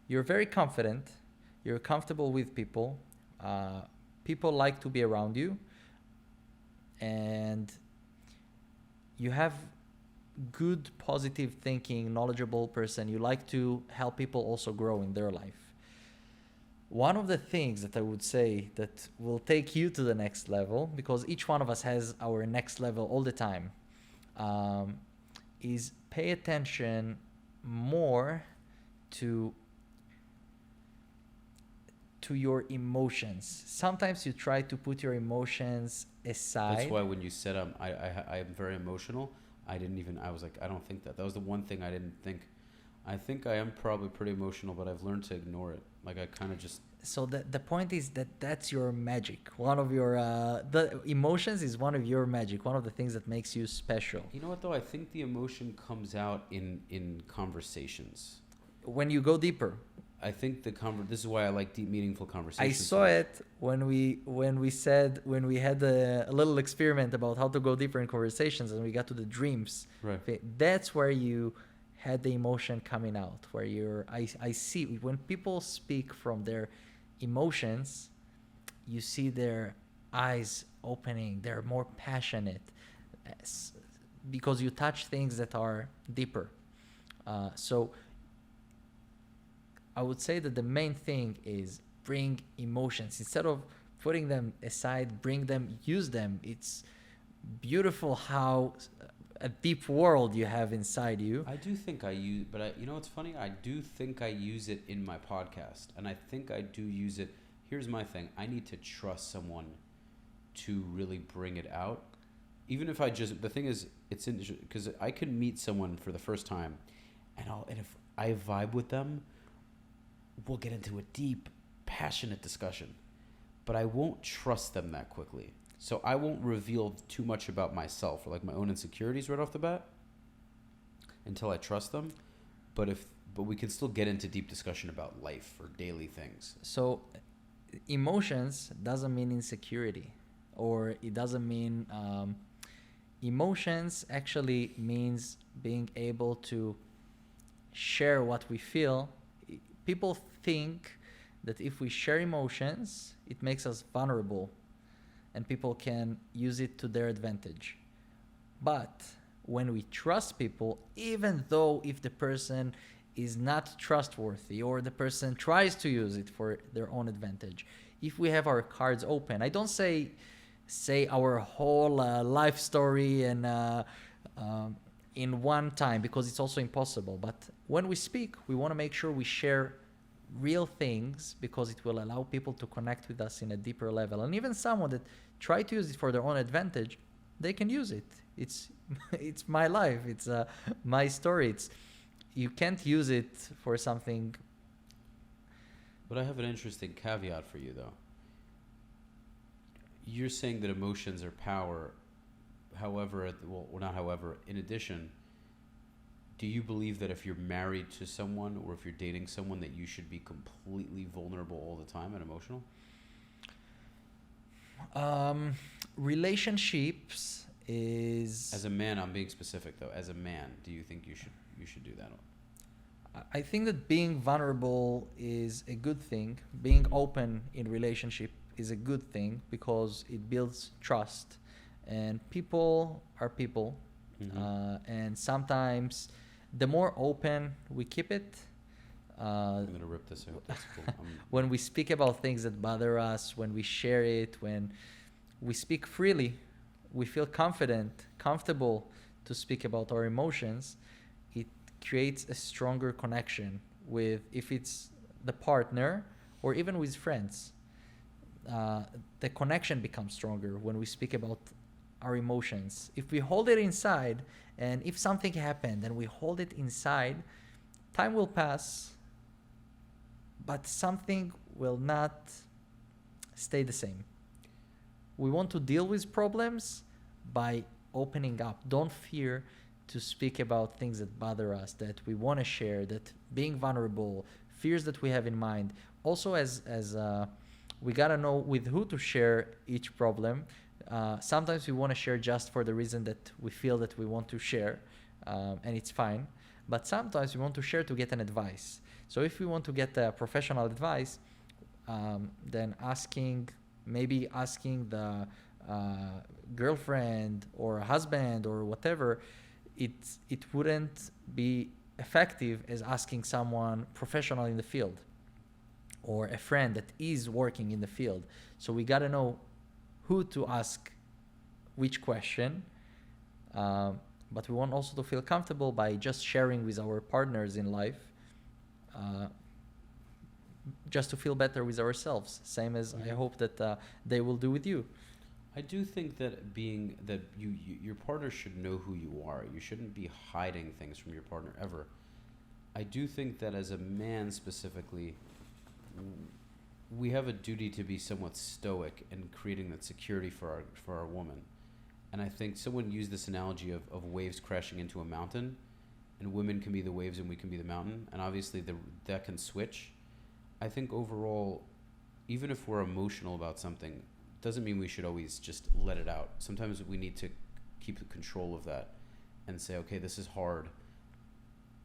You're very confident. You're comfortable with people. People like to be around you. And you have good, positive thinking, knowledgeable person. You like to help people also grow in their life. One of the things that I would say that will take you to the next level, because each one of us has our next level all the time, is pay attention more to your emotions. Sometimes you try to put your emotions aside. That's why when you said I am very emotional, I was like, I don't think that. That was the one thing I didn't think. I think I am probably pretty emotional, but I've learned to ignore it. Like I kind of just. So the point is that's your magic. One of your the emotions is one of your magic. One of the things that makes you special. You know what though? I think the emotion comes out in conversations. When you go deeper. I think this is why I like deep, meaningful conversations. I saw it when we had a little experiment about how to go deeper in conversations, and we got to the dreams. Right. That's where you had the emotion coming out. Where I see when people speak from their emotions, you see their eyes opening. They're more passionate because you touch things that are deeper. So I would say that the main thing is bring emotions instead of putting them aside. Bring them, use them. It's beautiful how a deep world you have inside you. I do think I use, but you know what's funny? I do think I use it in my podcast, and I think I do use it. Here's my thing: I need to trust someone to really bring it out. Even if the thing is, it's in because I can meet someone for the first time, and if I vibe with them, we'll get into a deep, passionate discussion, but I won't trust them that quickly. So I won't reveal too much about myself or like my own insecurities right off the bat until I trust them. But we can still get into deep discussion about life or daily things. So emotions doesn't mean insecurity, or it doesn't mean emotions actually means being able to share what we feel. People think that if we share emotions, it makes us vulnerable and people can use it to their advantage. But when we trust people, even though if the person is not trustworthy or the person tries to use it for their own advantage, if we have our cards open, I don't say our whole life story and in one time, because it's also impossible. But when we speak, we want to make sure we share real things, because it will allow people to connect with us in a deeper level. And even someone that try to use it for their own advantage, they can use it. It's my life. It's my story. You can't use it for something. But I have an interesting caveat for you, though. You're saying that emotions are power. However, not however, in addition, do you believe that if you're married to someone or if you're dating someone that you should be completely vulnerable all the time and emotional? Relationships is... As a man, I'm being specific though. As a man, do you think you should do that? I think that being vulnerable is a good thing. Being open in relationship is a good thing because it builds trust. And people are people. Mm-hmm. And sometimes the more open we keep it, I'm going to rip this out. That's cool. when we speak about things that bother us, when we share it, when we speak freely, we feel comfortable to speak about our emotions, it creates a stronger connection with, if it's the partner or even with friends. The connection becomes stronger when we speak about our emotions. If we hold it inside, and if something happened and we hold it inside, time will pass, but something will not stay the same. We want to deal with problems by opening up. Don't fear to speak about things that bother us, that we want to share, that being vulnerable, fears that we have in mind. Also, as we got to know with who to share each problem. Sometimes we want to share just for the reason that we feel that we want to share, and it's fine. But sometimes we want to share to get an advice. So if we want to get professional advice, then maybe asking the girlfriend or a husband or whatever, it wouldn't be effective as asking someone professional in the field or a friend that is working in the field. So we got to know who to ask which question, but we want also to feel comfortable by just sharing with our partners in life, just to feel better with ourselves, same as I hope that they will do with you. I do think that your partner should know who you are. You shouldn't be hiding things from your partner ever. I do think that as a man specifically, we have a duty to be somewhat stoic in creating that security for our woman. And I think someone used this analogy of waves crashing into a mountain, and women can be the waves and we can be the mountain. And obviously that can switch. I think overall, even if we're emotional about something, doesn't mean we should always just let it out. Sometimes we need to keep control of that and say, okay, this is hard.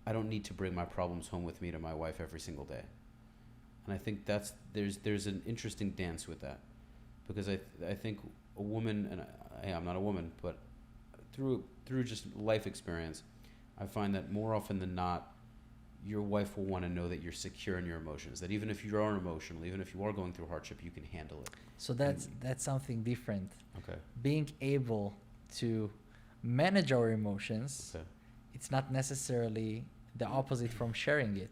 I don't need to bring my problems home with me to my wife every single day. And I think there's an interesting dance with that, because I think a woman, and I'm not a woman, but through just life experience, I find that more often than not, your wife will want to know that you're secure in your emotions, that even if you are emotional, even if you are going through hardship, you can handle it. So that's something different. Okay. Being able to manage our emotions, Okay. it's not necessarily the opposite from sharing it.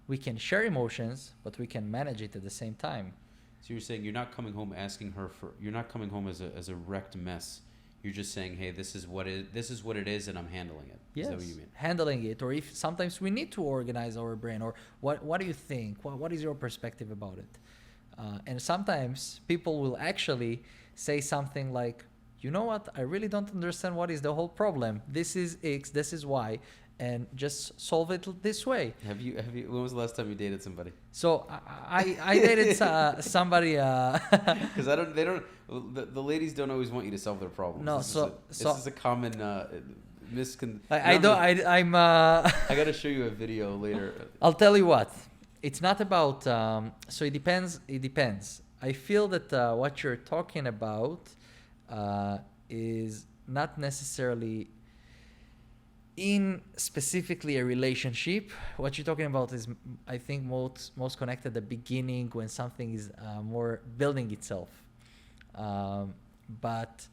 We can share emotions, but we can manage it at the same time. So you're saying you're not coming home asking her for. You're not coming home as a wrecked mess. You're just saying, hey, this is what it is, and I'm handling it. Yes, Is that what you mean? handling it, or if sometimes we need to organize our brain, or what do you think? What is your perspective about it? And sometimes people will actually say something like, you know what, I really don't understand what is the whole problem. This is X, this is Y, and just solve it this way. Have you? When was the last time you dated somebody? So I dated somebody. Because the ladies don't always want you to solve their problems. No, This is a common miscon. I'm. I gotta show you a video later. I'll tell you what. It's not about. So it depends. It depends. I feel that what you're talking about is not necessarily in specifically a relationship. What you're talking about is, I think, most connected at the beginning when something is more building itself. But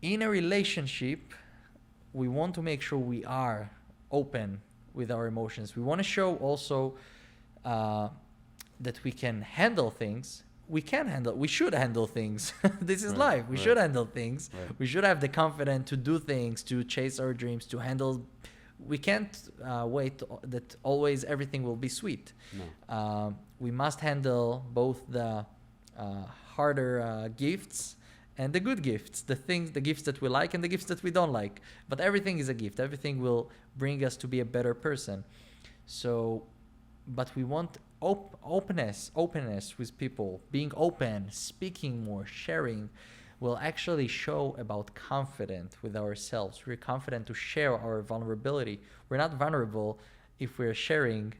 in a relationship, we want to make sure we are open with our emotions. We want to show also that we can handle things. We should handle things. This is life. We should handle things. Right. We should have the confidence to do things, to chase our dreams, to handle. We can't wait that always everything will be sweet. No. We must handle both the harder gifts and the good gifts, the gifts that we like and the gifts that we don't like. But everything is a gift. Everything will bring us to be a better person. So, but we want openness with people, being open, speaking more, sharing, will actually show about confidence with ourselves. We're confident to share our vulnerability. We're not vulnerable if we're sharing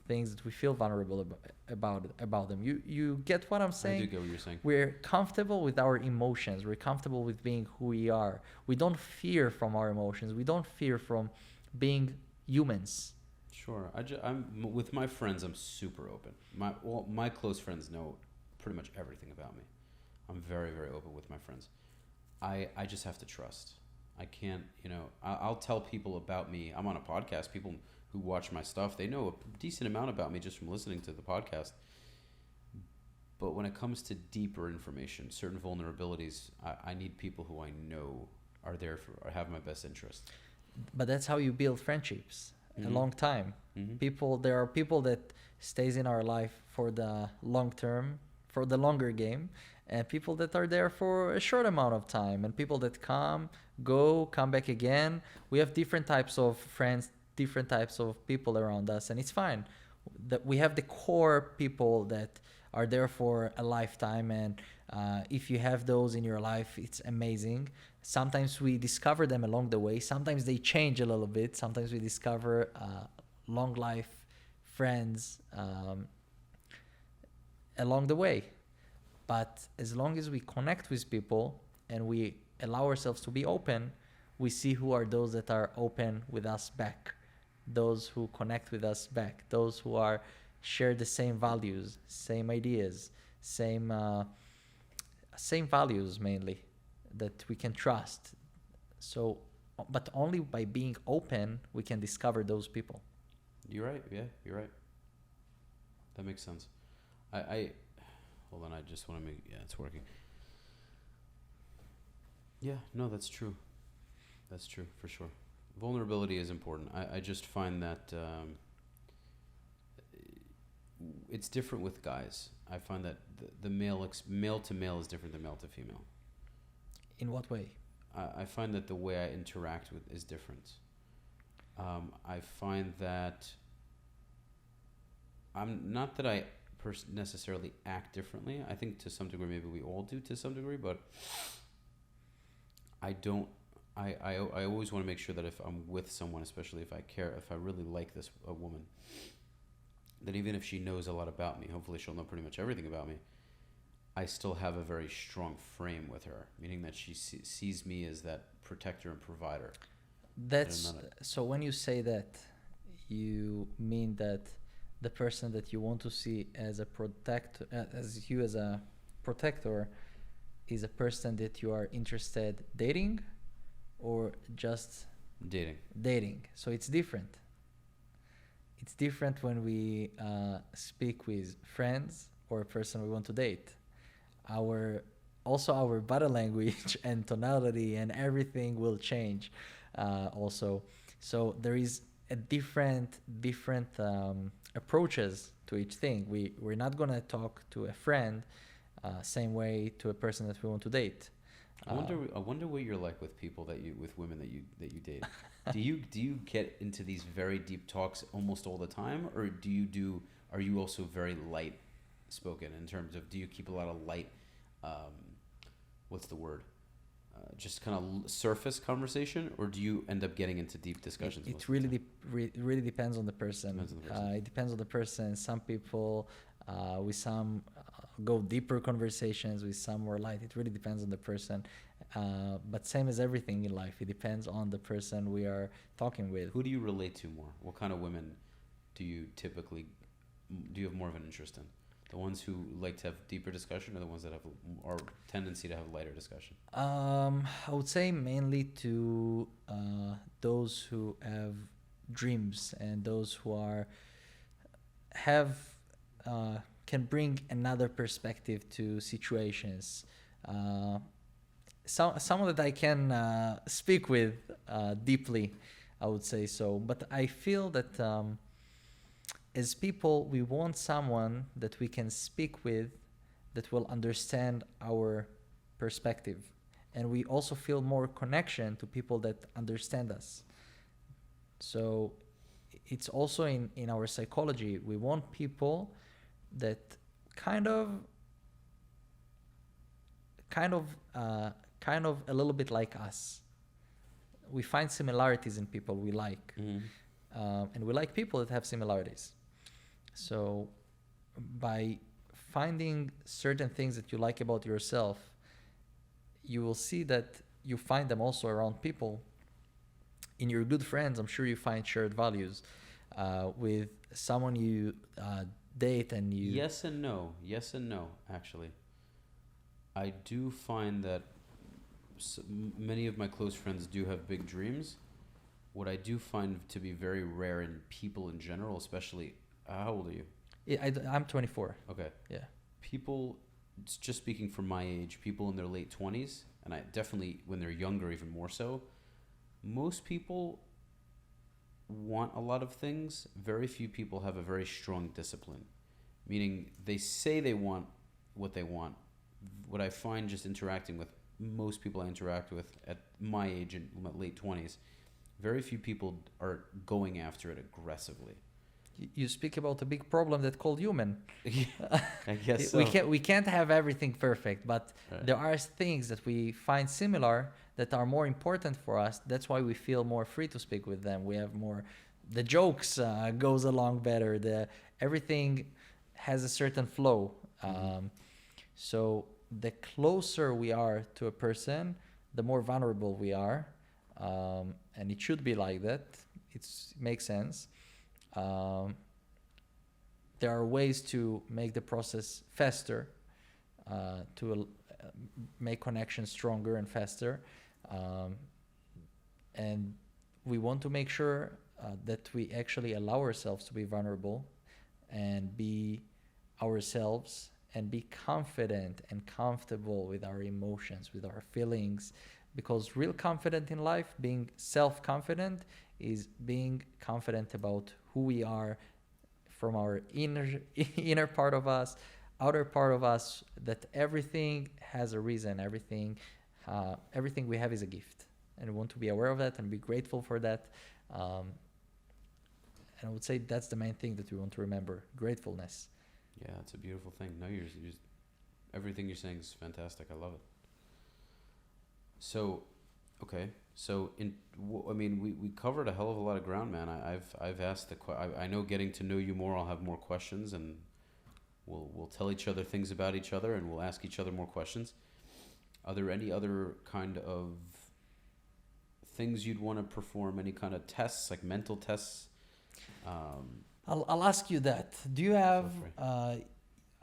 things that we feel vulnerable about them. You get what I'm saying? I do get what you're saying. We're comfortable with our emotions. We're comfortable with being who we are. We don't fear from our emotions. We don't fear from being humans. Sure. I'm with my friends. I'm super open. My close friends know pretty much everything about me. I'm very, very open with my friends. I just have to trust. I can't, I'll tell people about me. I'm on a podcast. People who watch my stuff, they know a decent amount about me just from listening to the podcast. But when it comes to deeper information, certain vulnerabilities, I need people who I know are there or have my best interest. But that's how you build friendships. A long time. There are people that stays in our life for the long term, for the longer game, and people that are there for a short amount of time, and people that come back again. We have different types of friends, different types of people around us, and it's fine. That we have the core people that are there for a lifetime, and if you have those in your life, it's amazing. Sometimes we discover them along the way. Sometimes they change a little bit. Sometimes we discover long life friends along the way. But as long as we connect with people and we allow ourselves to be open, we see who are those that are open with us back, those who connect with us back, those who share the same values, same ideas, same values mainly, that we can trust. So, but only by being open, we can discover those people. You're right. Yeah, you're right. That makes sense. I hold on. I just want to make. Yeah, it's working. Yeah, no, that's true. That's true for sure. Vulnerability is important. I just find that it's different with guys. I find that the male to male is different than male to female. In what way? I find that the way I interact with is different. I find that I'm not that I necessarily act differently. I think to some degree maybe we all do to some degree, but I don't. I always want to make sure that if I'm with someone, especially if I care, if I really like a woman, that even if she knows a lot about me, hopefully she'll know pretty much everything about me, I still have a very strong frame with her, meaning that she sees me as that protector and provider. So when you say that, you mean that the person that you want to see as a protector, as a protector, is a person that you are interested dating, or just dating. So it's different. It's different when we speak with friends or a person we want to date. Our body language and tonality and everything will change also. So there is a different approaches to each thing. We're not gonna talk to a friend same way to a person that we want to date. I wonder what you're like with people with women that you date. do you get into these very deep talks almost all the time, or are you also very light spoken in terms of, do you keep a lot of light, what's the word? Just kind of surface conversation, or do you end up getting into deep discussions? It really depends on the person. It depends on the person. Some people, with some go deeper conversations, with some more light. It really depends on the person. But same as everything in life, it depends on the person we are talking with. Who do you relate to more? What kind of women do you have more of an interest in? The ones who like to have deeper discussion, or the ones that have or tendency to have lighter discussion? I would say mainly to those who have dreams and those who can bring another perspective to situations. Someone that I can speak with deeply, I would say so. But I feel that as people, we want someone that we can speak with that will understand our perspective. And we also feel more connection to people that understand us. So it's also in our psychology. We want people that kind of a little bit like us. We find similarities in people we like. Mm-hmm. And we like people that have similarities. So by finding certain things that you like about yourself, you will see that you find them also around people. In your good friends, I'm sure you find shared values. With someone you date and you... Yes and no, actually. I do find that many of my close friends do have big dreams. What I do find to be very rare in people in general, especially... how old are you? I'm 24. Okay. Yeah. People, just speaking from my age, people in their late 20s, and I definitely when they're younger even more so, most people want a lot of things. Very few people have a very strong discipline, meaning they say they want what they want. What I find just interacting with most people I interact with at my age in my late 20s, very few people are going after it aggressively. You speak about a big problem that's called human. I guess so. We can't have everything perfect, but right. There are things that we find similar that are more important for us. That's why we feel more free to speak with them. We have more, the jokes goes along better. Everything has a certain flow. So the closer we are to a person, the more vulnerable we are, and it should be like that. It makes sense. There are ways to make the process faster, to make connections stronger and faster. And we want to make sure that we actually allow ourselves to be vulnerable and be ourselves and be confident and comfortable with our emotions, with our feelings. Because real confident in life, being self-confident, is being confident about who we are from our inner part of us, outer part of us, that everything has a reason, everything we have is a gift. And we want to be aware of that and be grateful for that. And I would say that's the main thing that we want to remember, gratefulness. Yeah, it's a beautiful thing. No, you're just, everything you're saying is fantastic. I love it. So, okay. So, we covered a hell of a lot of ground, man. I've asked I know getting to know you more, I'll have more questions, and we'll tell each other things about each other, and we'll ask each other more questions. Are there any other kind of things you'd want to perform? Any kind of tests, like mental tests? I'll ask you that. Do you have? I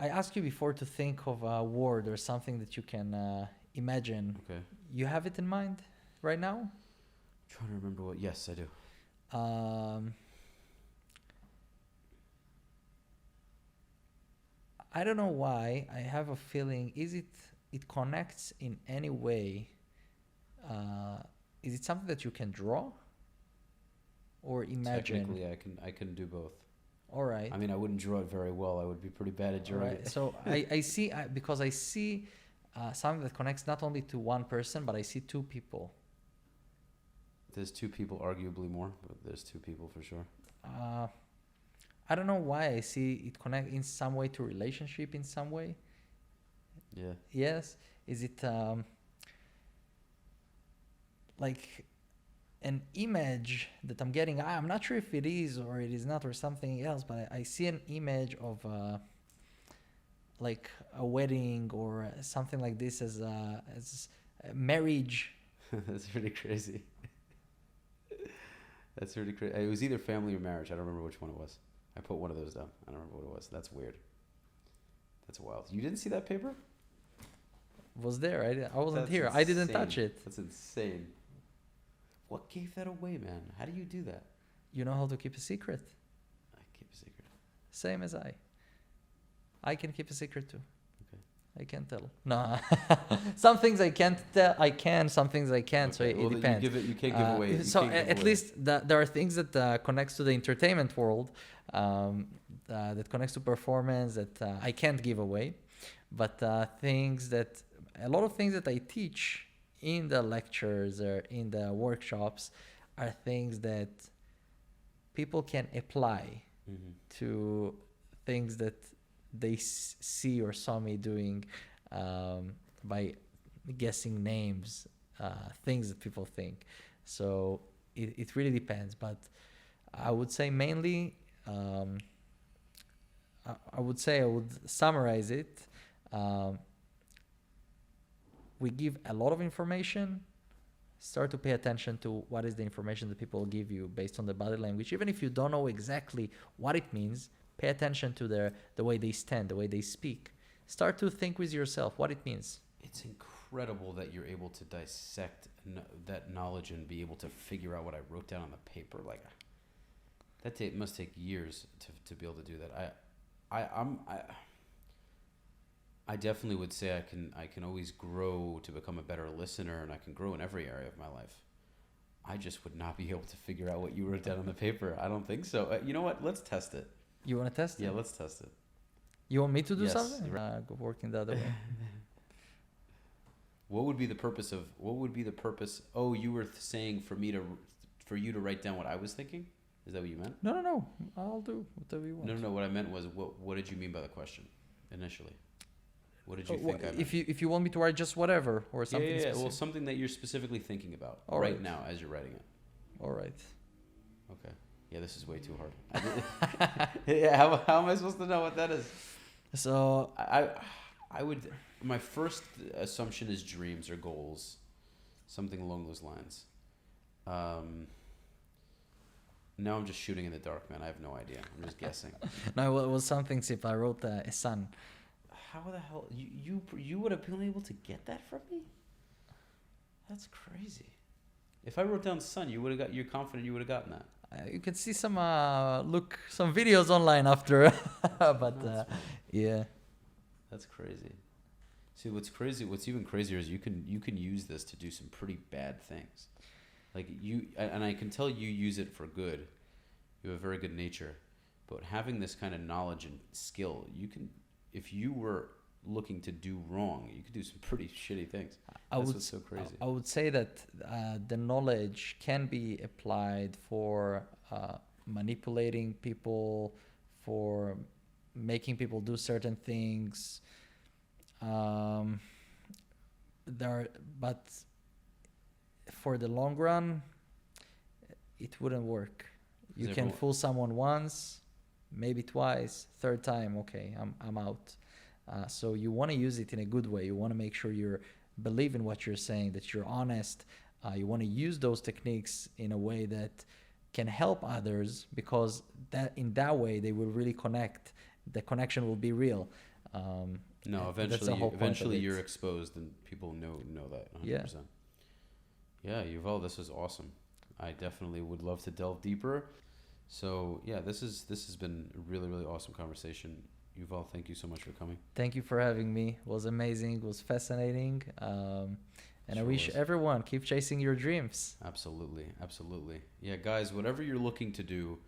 asked you before to think of a word or something that you can imagine. Okay. You have it in mind right now? trying to remember what. Yes, I do. I don't know why. I have a feeling. It connects in any way? Is it something that you can draw or imagine? Technically, I can do both. All right. I mean, I wouldn't draw it very well. I would be pretty bad at drawing it. So I see because I see something that connects not only to one person, but I see two people. There's two people, arguably more, but there's two people for sure. I don't know why I see it connect in some way to relationship in some way. Yeah. Yes. Is it like an image that I'm getting? I'm not sure if it is or it is not or something else, but I see an image of like a wedding or something like this as a marriage. That's pretty crazy. That's really crazy. It was either family or marriage. I don't remember which one it was. I put one of those down. I don't remember what it was. That's weird. That's wild. You didn't see that paper? Was there? I wasn't That's here. insane. I didn't touch it. That's insane. What gave that away, man? How do you do that? You know how to keep a secret? I keep a secret. Same as I. I can keep a secret too. Okay. I can't tell. No. Some things I can't tell. I can. Some things I can't. Okay. So it depends. You can't give away. So at least there are things that connects to the entertainment world, that connects to performance that I can't give away, but a lot of things that I teach in the lectures or in the workshops are things that people can apply to things that they see or saw me doing by guessing names, things that people think. So it really depends. But I would say mainly, I would summarize it. We give a lot of information. Start to pay attention to what is the information that people give you based on the body language. Even if you don't know exactly what it means, pay attention to the way they stand, the way they speak. Start to think with yourself what it means. It's incredible that you're able to dissect that knowledge and be able to figure out what I wrote down on the paper. Like that must take years to be able to do that. I definitely would say I can always grow to become a better listener, and I can grow in every area of my life. I just would not be able to figure out what you wrote down on the paper. I don't think so. You know what? Let's test it. You want to test it? Yeah, let's test it. You want me to do Yes, something? Go working the other way. What would be the purpose? Oh, you were saying for you to write down what I was thinking? Is that what you meant? No. I'll do whatever you want. No. What I meant was, what did you mean by the question initially? What did you think I meant? If you want me to write just whatever or something Yeah. specific. Well, something that you're specifically thinking about right now as you're writing it. All right. Okay. Yeah, this is way too hard. Yeah, how am I supposed to know what that is? So I would. My first assumption is dreams or goals, something along those lines. Now I'm just shooting in the dark, man. I have no idea. I'm just guessing. No, it was something simple. I wrote a son. How the hell you would have been able to get that from me? That's crazy. If I wrote down son, you're confident you would have gotten that. You can see some videos online after, but yeah. That's crazy. See, what's even crazier is you can use this to do some pretty bad things. Like and I can tell you use it for good. You have a very good nature, but having this kind of knowledge and skill, if you were looking to do wrong, you could do some pretty shitty things. That's what's so crazy. I would say that the knowledge can be applied for manipulating people, for making people do certain things. But for the long run, it wouldn't work. You can fool someone once, maybe twice, third time, okay, I'm out. So you want to use it in a good way. You want to make sure you believe in what you're saying, that you're honest. You want to use those techniques in a way that can help others, because in that way they will really connect. The connection will be real. Eventually you're exposed and people know that 100%. Yeah. Yeah, Yuval, this was awesome. I definitely would love to delve deeper. So yeah, this has been a really, really awesome conversation. Yuval, thank you so much for coming. Thank you for having me. It was amazing. It was fascinating. And I wish everyone keep chasing your dreams. Absolutely. Absolutely. Yeah, guys, whatever you're looking to do,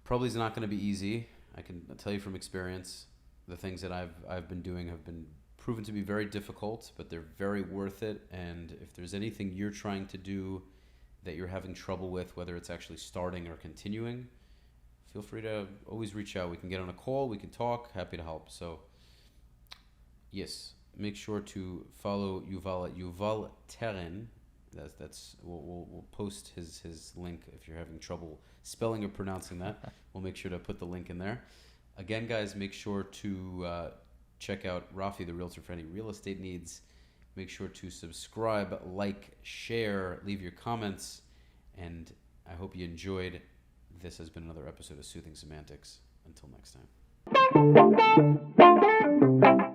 probably is not going to be easy. I can tell you from experience, the things that I've been doing have been proven to be very difficult, but they're very worth it. And if there's anything you're trying to do that you're having trouble with, whether it's actually starting or continuing, feel free to always reach out. We can get on a call, we can talk, happy to help. So yes, make sure to follow Yuval at Yuval Teren. We'll post his link if you're having trouble spelling or pronouncing that. We'll make sure to put the link in there. Again, guys, make sure to check out Rafi the Realtor for any real estate needs. Make sure to subscribe, like, share, leave your comments, and I hope you enjoyed. This has been another episode of Soothing Semantics. Until next time.